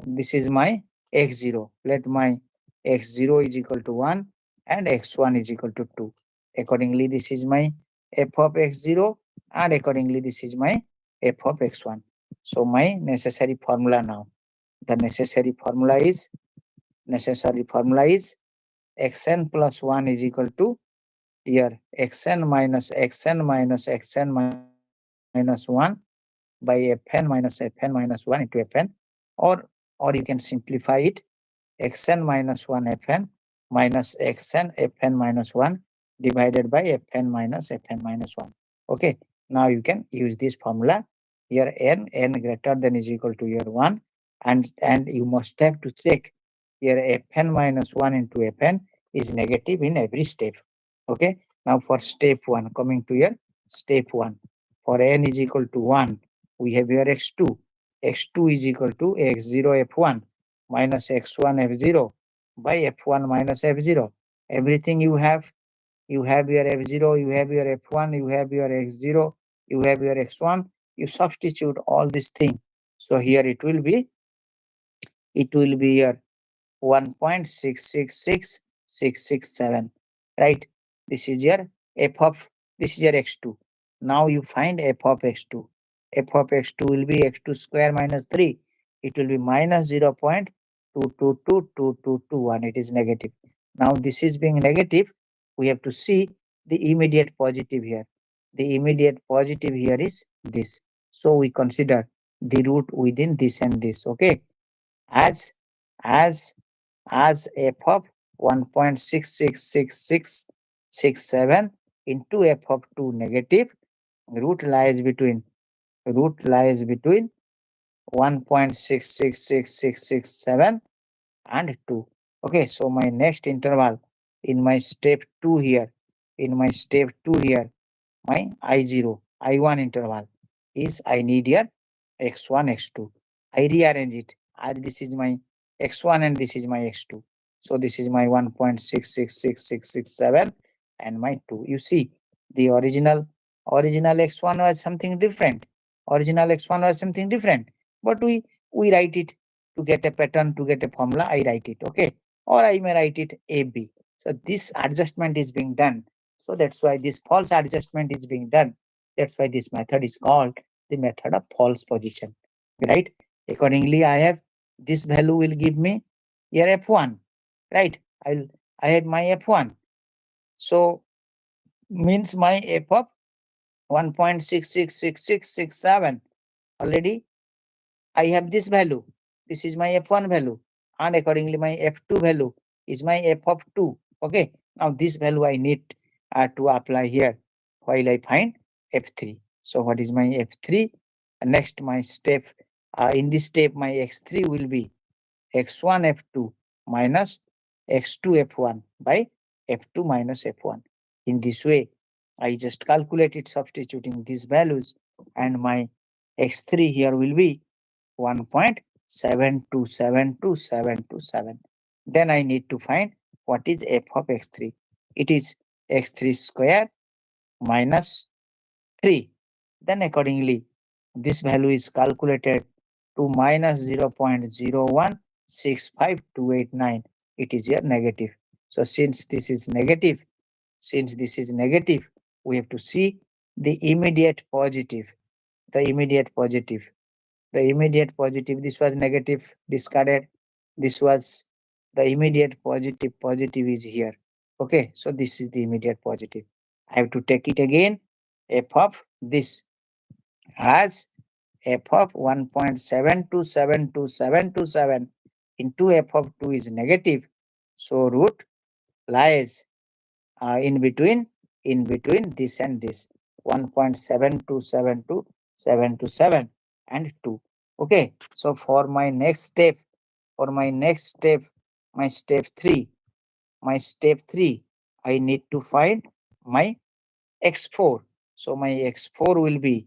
this is my x0. Let my x0 is equal to 1 and x1 is equal to 2. Accordingly, this is my f of x0, and accordingly, this is my f of x1. So my necessary formula now. The necessary formula is xn plus 1 is equal to here xn minus 1 by fn minus 1 into fn, or you can simplify it, xn minus 1 fn minus xn fn minus 1 divided by fn minus 1. Okay, now you can use this formula here, n greater than is equal to here 1, and you must have to check here fn minus 1 into fn is negative in every step. Okay, now for step 1, coming to here step 1, for n is equal to 1, we have here x2. x2 is equal to x0 f1 minus x1 f0 by f1 minus f0. Everything you have your f0, you have your f1, you have your x0, you have your x1. You substitute all these things. So here it will be here 1.666667, right? This is your x2. Now you find f of x2. F of x2 will be x2 square minus 3. It will be minus 0.222221. It is negative. Now this is being negative. We have to see the immediate positive here. The immediate positive here is this. So we consider the root within this and this. Okay, as as f of 1.666667 into f of 2 negative, root lies between 1.666667 and 2. Okay, so my next interval in my step 2 here, my I0, I1 interval is I need here x1, x2. I rearrange it as this is my x1 and this is my x2. So this is my 1.666667 and my 2. You see, the original x1 was something different. But we write it to get a pattern, to get a formula. I write it, okay, or I may write it AB. So this adjustment is being done. So that's why this false adjustment is being done. That's why this method is called the method of false position, right? Accordingly, I have this value will give me here f1, right? I have my f1. So means my f of 1.666667 already I have this value. This is my f1 value, and accordingly my f2 value is my f of 2. Okay, now this value I need to apply here while I find f3. So what is my f3? Next my step, in this step my x3 will be x1 f2 minus x2 f1 by f2 minus f1. In this way, I just calculated substituting these values, and my x3 here will be 1.727227. Then I need to find what is f of x3. It is x3 square minus 3 Then accordingly, this value is calculated to minus 0.0165289. It is here negative. So since this is negative, we have to see the immediate positive. The immediate positive. This was negative, discarded. This was the immediate positive. Positive is here. Okay, so this is the immediate positive. I have to take it again. F of this as f of 1.72722727 into f of 2 is negative. So root lies in between this and this 1.72722727 and 2. Okay, so for my next step, my step 3, I need to find my x4. So my x4 will be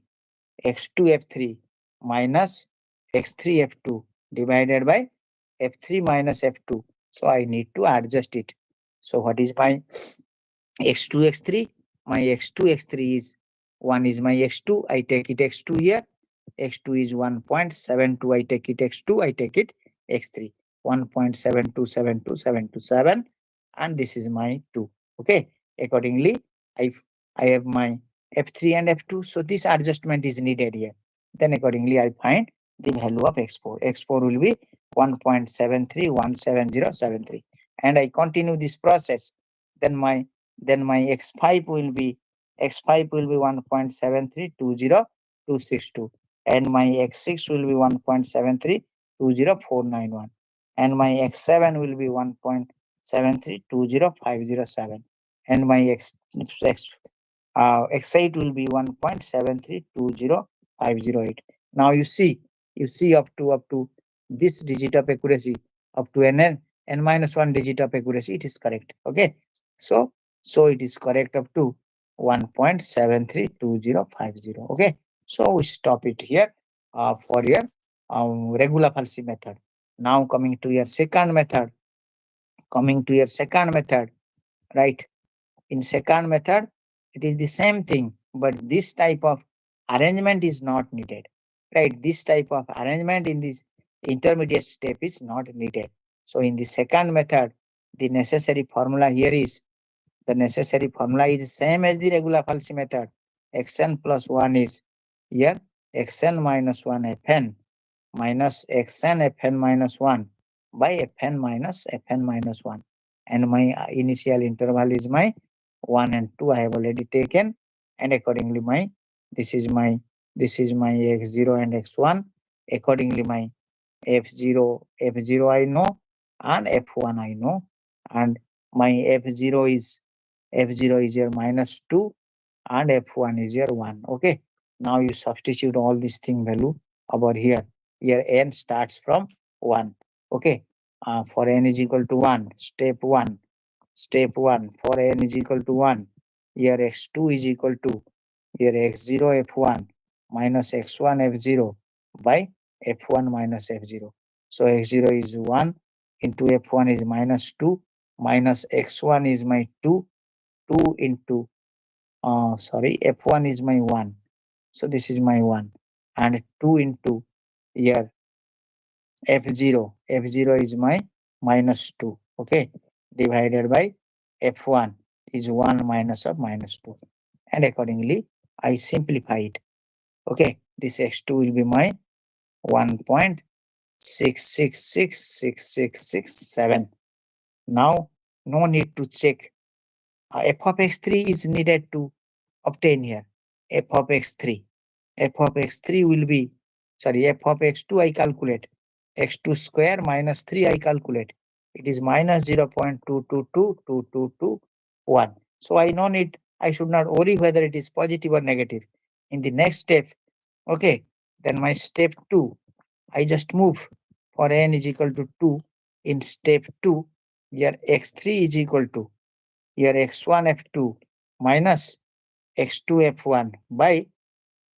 x2 f3 minus x3 f2 divided by f3 minus f2. So I need to adjust it. So what is my x2 x3? My x2 x3 is 1 is my x2. I take it x2 here. x2 is 1.72. I take it x2. I take it x3. 1.7272727 and this is my 2. Okay. Accordingly, I have my f3 and f2. So this adjustment is needed here. Then accordingly, I find the value of x4. x4 will be 1.7317073. And I continue this process. Then my x5 will be 1.7320262 and my x6 will be 1.7320491 and my x7 will be 1.7320507 and my x8 will be 1.7320508. Now you see up to this digit of accuracy, up to n minus 1 digit of accuracy, it is correct. Okay, so it is correct up to 1.732050. Okay, so we stop it here for your regular falsi method. Now coming to your second method, right? In second method, it is the same thing, but this type of arrangement is not needed, right? This type of arrangement in this intermediate step is not needed. So in the second method, the necessary formula here is the same as the regular falsi method. Xn plus 1 is here xn minus 1 fn minus xn fn minus 1 by fn minus 1. And my initial interval is my 1 and 2 I have already taken, and accordingly this is my x0 and x1. Accordingly my f0 I know and f1 I know, and my f0 is here minus 2 and f1 is here 1. Okay, now you substitute all this thing value over here. Here n starts from 1. Okay, for n is equal to 1, step 1 for n is equal to 1, here x2 is equal to here x0 f1 minus x1 f0 by f1 minus f0. So x0 is 1 into f1 is minus 2 minus x1 is my 2 into f1 is my 1. So this is my 1 and 2 into here f0 is my minus 2. Okay, divided by f1 is 1 minus of minus 2, and accordingly I simplify it. Okay, this x2 will be my 1.66666667. Now no need to check. F of x3 is needed to obtain here. F of x3 will be, f of x2 I calculate, x2 square minus 3 I calculate, it is minus 0.22222221. So I should not worry whether it is positive or negative. In the next step, okay, then my step 2, I just move for n is equal to 2. In step 2, here x3 is equal to here x1 f2 minus x2 f1 by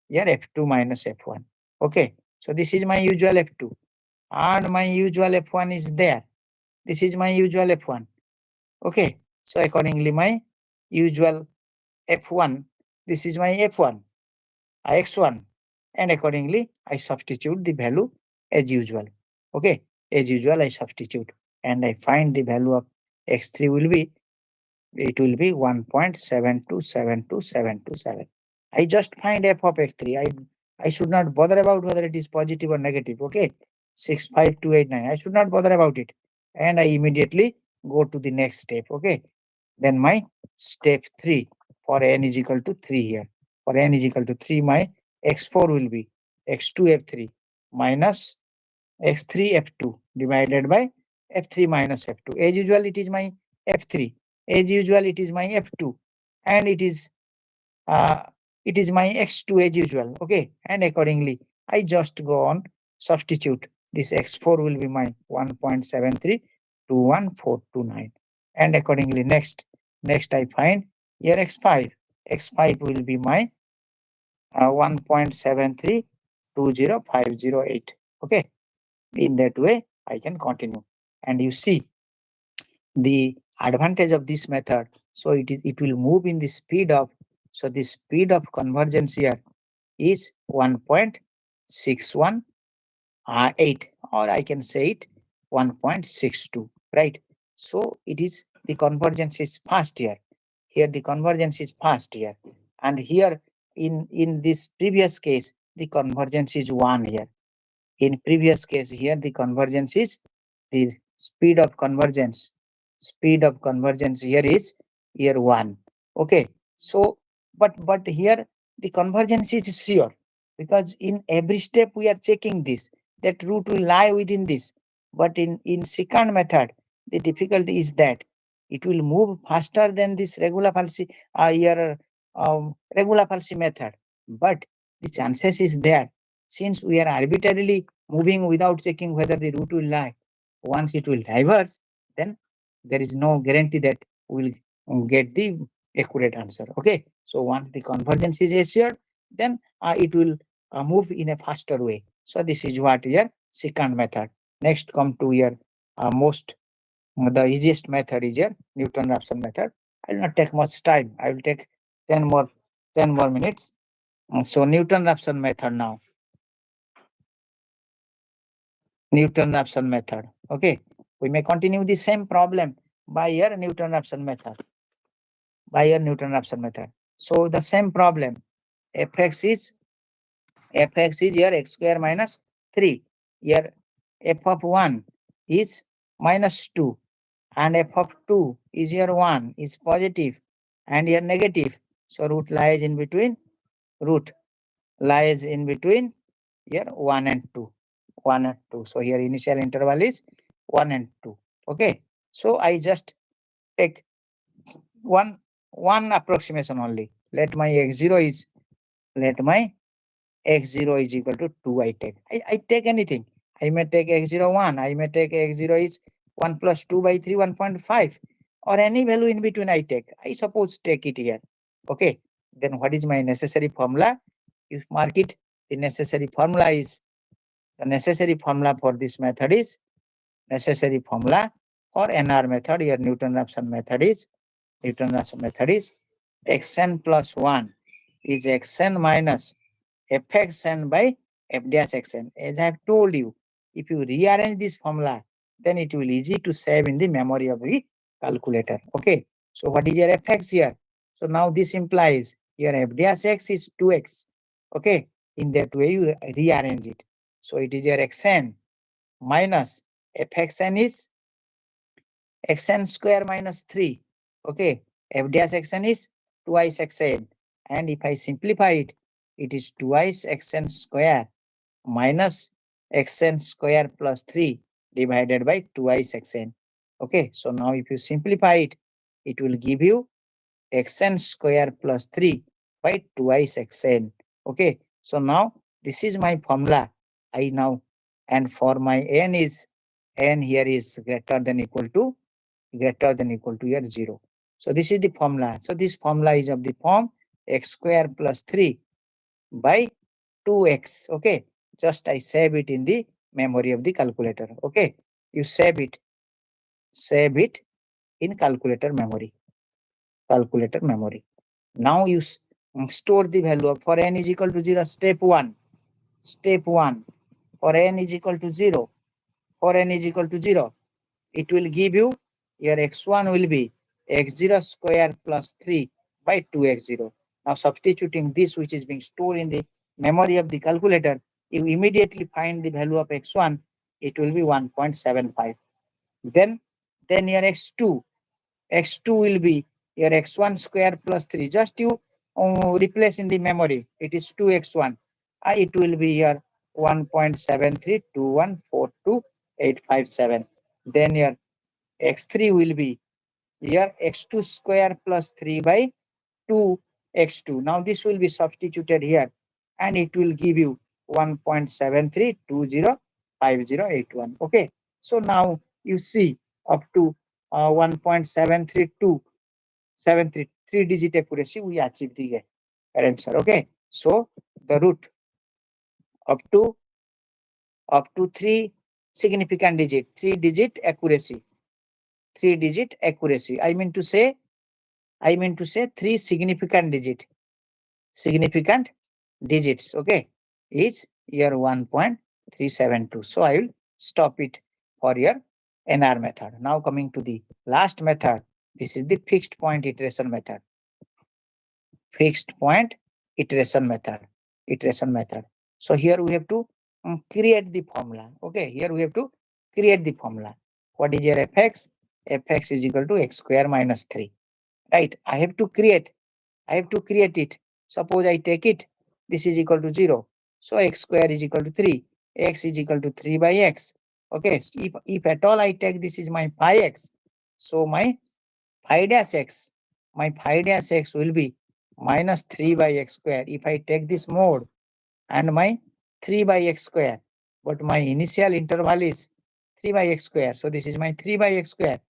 here f2 minus f1. Okay, so this is my usual f2 and my usual f1 is there. This is my usual f1. Okay, so accordingly my usual f1, this is my f1. x1, and accordingly I substitute the value as usual. Okay, as usual I substitute and I find the value of x3 will be, it will be 1.727227. I just find f of x3. I should not bother about whether it is positive or negative. Okay, 65289. I should not bother about it, and I immediately go to the next step. Okay, then my step 3 for n is equal to 3 here. For n is equal to 3, my x4 will be x2 f3 minus x3 f2 divided by f3 minus f2. As usual, it is my f3. As usual, it is my f2, and uh, it is my x2 as usual. Okay, and accordingly, I just go on substitute. This x4 will be my 1.7321429, and accordingly next I find here x5. X5 will be my 1.7320508. Okay, in that way I can continue, and you see the advantage of this method. So it will move in the speed of, so the speed of convergence here is 1.618, or I can say it 1.62, right? So it is, the convergence is fast here. Here the convergence is fast here, and here in this previous case the convergence is 1 here. In previous case here the convergence is, the speed of convergence here is here 1. Okay, so but here the convergence is sure, because in every step we are checking this, that root will lie within this. But in secant method the difficulty is that it will move faster than this regular falsi regular falsi method, but the chances is there, since we are arbitrarily moving without checking whether the root will lie. Once it will diverge, then there is no guarantee that we will get the accurate answer. Okay, so once the convergence is assured, then it will move in a faster way. So this is what here secant method. Next come to here most the easiest method is here Newton-Raphson method. I will not take much time. I will take 10 more minutes. So Newton-Raphson method now. Newton-Raphson method. Okay, we may continue the same problem by your Newton-Raphson method. So the same problem, fx is here x square minus 3. Here f of 1 is minus 2, and f of 2 is here 1 is positive, and here negative. So root lies in between here 1 and 2. So here initial interval is 1 and 2. Okay, so I just take one approximation only. Let my x0 is equal to 2. I take anything. I may take x0 1. I may take x0 is 1 plus 2 by 3 1.5, or any value in between I take. I suppose take it here. Okay, then what is my necessary formula? You mark it. The necessary formula for this method is, necessary formula for NR method, here Newton-Raphson method is xn plus 1 is xn minus fxn by f dash xn. As I have told you, if you rearrange this formula, then it will easy to save in the memory of the calculator. Okay, so what is your fx here? So now this implies your f dash x is 2x. Okay, in that way you rearrange it. So it is your xn minus fxn is xn square minus 3. Okay, f dash xn is twice xn, and if I simplify it, it is twice xn square minus xn square plus 3 divided by twice xn. Okay, so now if you simplify it, it will give you xn square plus 3 by twice xn. Okay, so now this is my formula. And for my n here is greater than equal to here 0. So this is the formula. So this formula is of the form x square plus 3 by 2x. Okay, just I save it in the memory of the calculator. Okay, you save it in calculator memory. Now you store the value of, for n is equal to 0, step 1, for n is equal to 0, for n is equal to 0, it will give you your x1 will be x0 square plus 3 by 2x0. Now substituting this, which is being stored in the memory of the calculator, you immediately find the value of x1, it will be 1.75. Then your x2 will be your x1 square plus 3. Just you replace in the memory, it is 2x1. It will be your 1.732142.857. Then your x3 will be your x2 square plus 3 by 2x2. Now this will be substituted here and it will give you 1.73205081. Okay, so now you see up to 1.7323 digit accuracy we achieve the answer. Okay, so the root up to 3 significant digit, 3 digit accuracy, I mean to say 3 significant digits, okay, is your 1.372. So I will stop it for your NR method. Now coming to the last method, this is the fixed point iteration method. So here we have to create the formula. Okay, here we have to create the formula. What is your fx? Fx is equal to x square minus 3. Right, I have to create it. Suppose I take it, this is equal to 0. So x square is equal to 3. X is equal to 3 by x. Okay, so if at all I take this is my phi x. So my phi dash x will be minus 3 by x square. If I take this mode and my 3 by x square, but my initial interval is 3 by x square. So this is my 3 by x square.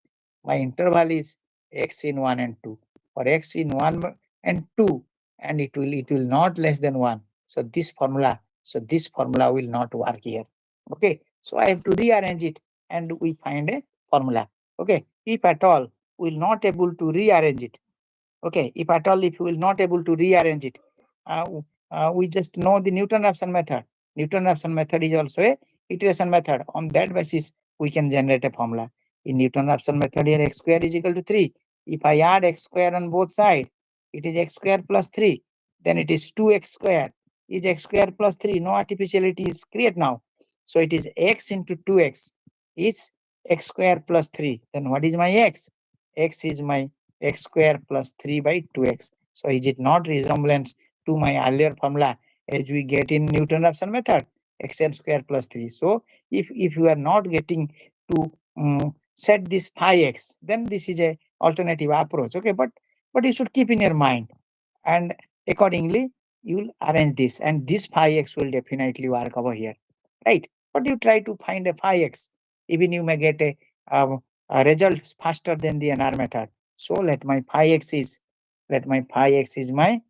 My interval is x in 1 and 2. For x in 1 and 2, and it will not less than 1. So this formula will not work here. Okay, so I have to rearrange it and we find a formula. Okay, if at all we will not able to rearrange it. Okay, if we will not able to rearrange it, we just know the Newton-Raphson method. Newton-Raphson method is also a iteration method. On that basis, we can generate a formula. In Newton-Raphson method, here x square is equal to 3. If I add x square on both sides, it is x square plus 3. Then it is 2x square. Is x square plus 3. No artificiality is created now. So it is x into 2x is x square plus 3. Then what is my x? X is my x square plus 3 by 2x. So is it not resemblance to my earlier formula as we get in Newton-Raphson method, xn square plus 3. So if you are not getting to set this phi x, then this is a alternative approach. Okay, but you should keep in your mind, and accordingly you will arrange this, and this phi x will definitely work over here, right? But you try to find a phi x, even you may get a result faster than the NR method. So let my phi x is my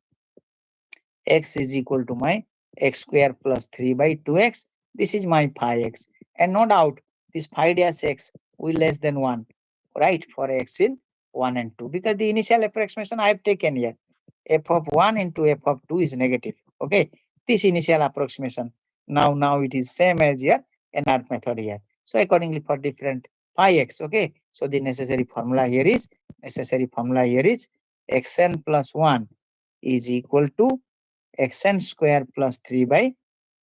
x is equal to my x square plus 3 by 2x. This is my phi x. And no doubt, this phi dash x will less than 1, right? For x in 1 and 2. Because the initial approximation I have taken here, f of 1 into f of 2 is negative. Okay, this initial approximation. Now it is same as your NR method here. So accordingly for different phi x, okay. So the necessary formula here is xn plus 1 is equal to xn square plus 3 by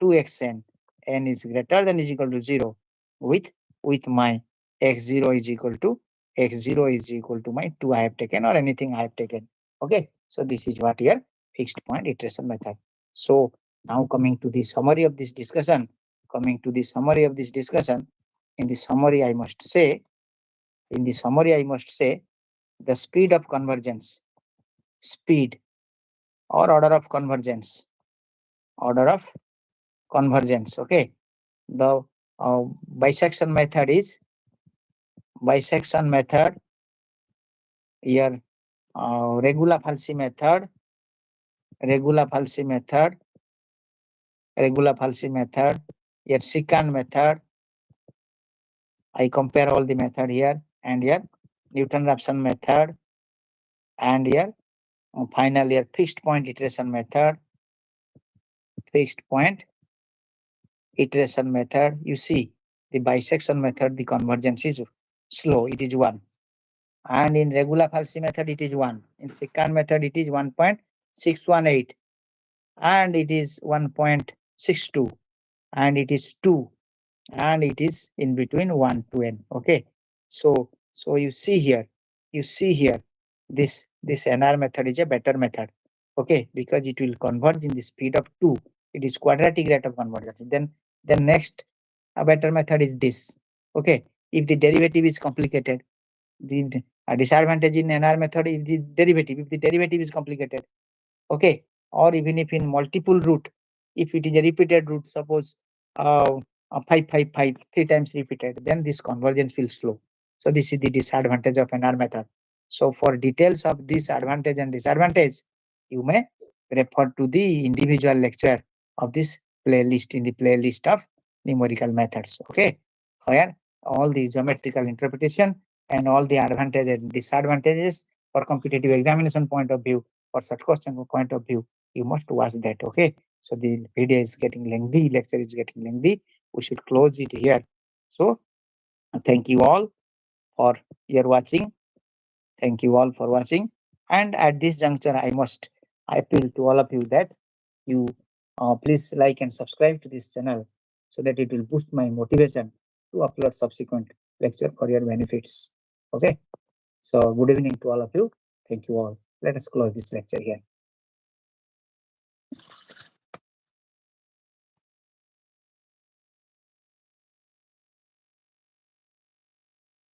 2xn. N is greater than is equal to 0 with my x0 is equal to my 2 I have taken, or anything I have taken. Okay, so this is what your fixed point iteration method. So now coming to the summary of this discussion. In the summary I must say the speed of convergence, or order of convergence. Okay, the bisection method is here, regular falsi method, here secant method. I compare all the method here, and here Newton-Raphson method, and here final year fixed point iteration method. Fixed point iteration method. You see the bisection method, the convergence is slow, it is 1. And in regular falsi method, it is 1. In secant method, it is 1.618. And it is 1.62. And it is 2. And it is in between 1 to n. Okay. So you see here, this NR method is a better method. Okay, because it will converge in the speed of 2. It is quadratic rate of convergence. Then the next a better method is this. Okay, if the derivative is complicated, the disadvantage in NR method is the derivative. If the derivative is complicated, okay, or even if in multiple root, if it is a repeated root, suppose 5, 5, 5, 3 times repeated, then this convergence will slow. So this is the disadvantage of NR method. So for details of this advantage and disadvantage, you may refer to the individual lecture of this playlist, in the playlist of numerical methods. Okay, where all the geometrical interpretation and all the advantages and disadvantages for competitive examination point of view, for such question point of view, you must watch that. Okay, so the video is getting lengthy, lecture is getting lengthy, we should close it here. So thank you all for your watching. Thank you all for watching. And at this juncture, I must appeal to all of you that you please like and subscribe to this channel, so that it will boost my motivation to upload subsequent lecture for your benefits. Okay. So good evening to all of you. Thank you all. Let us close this lecture here.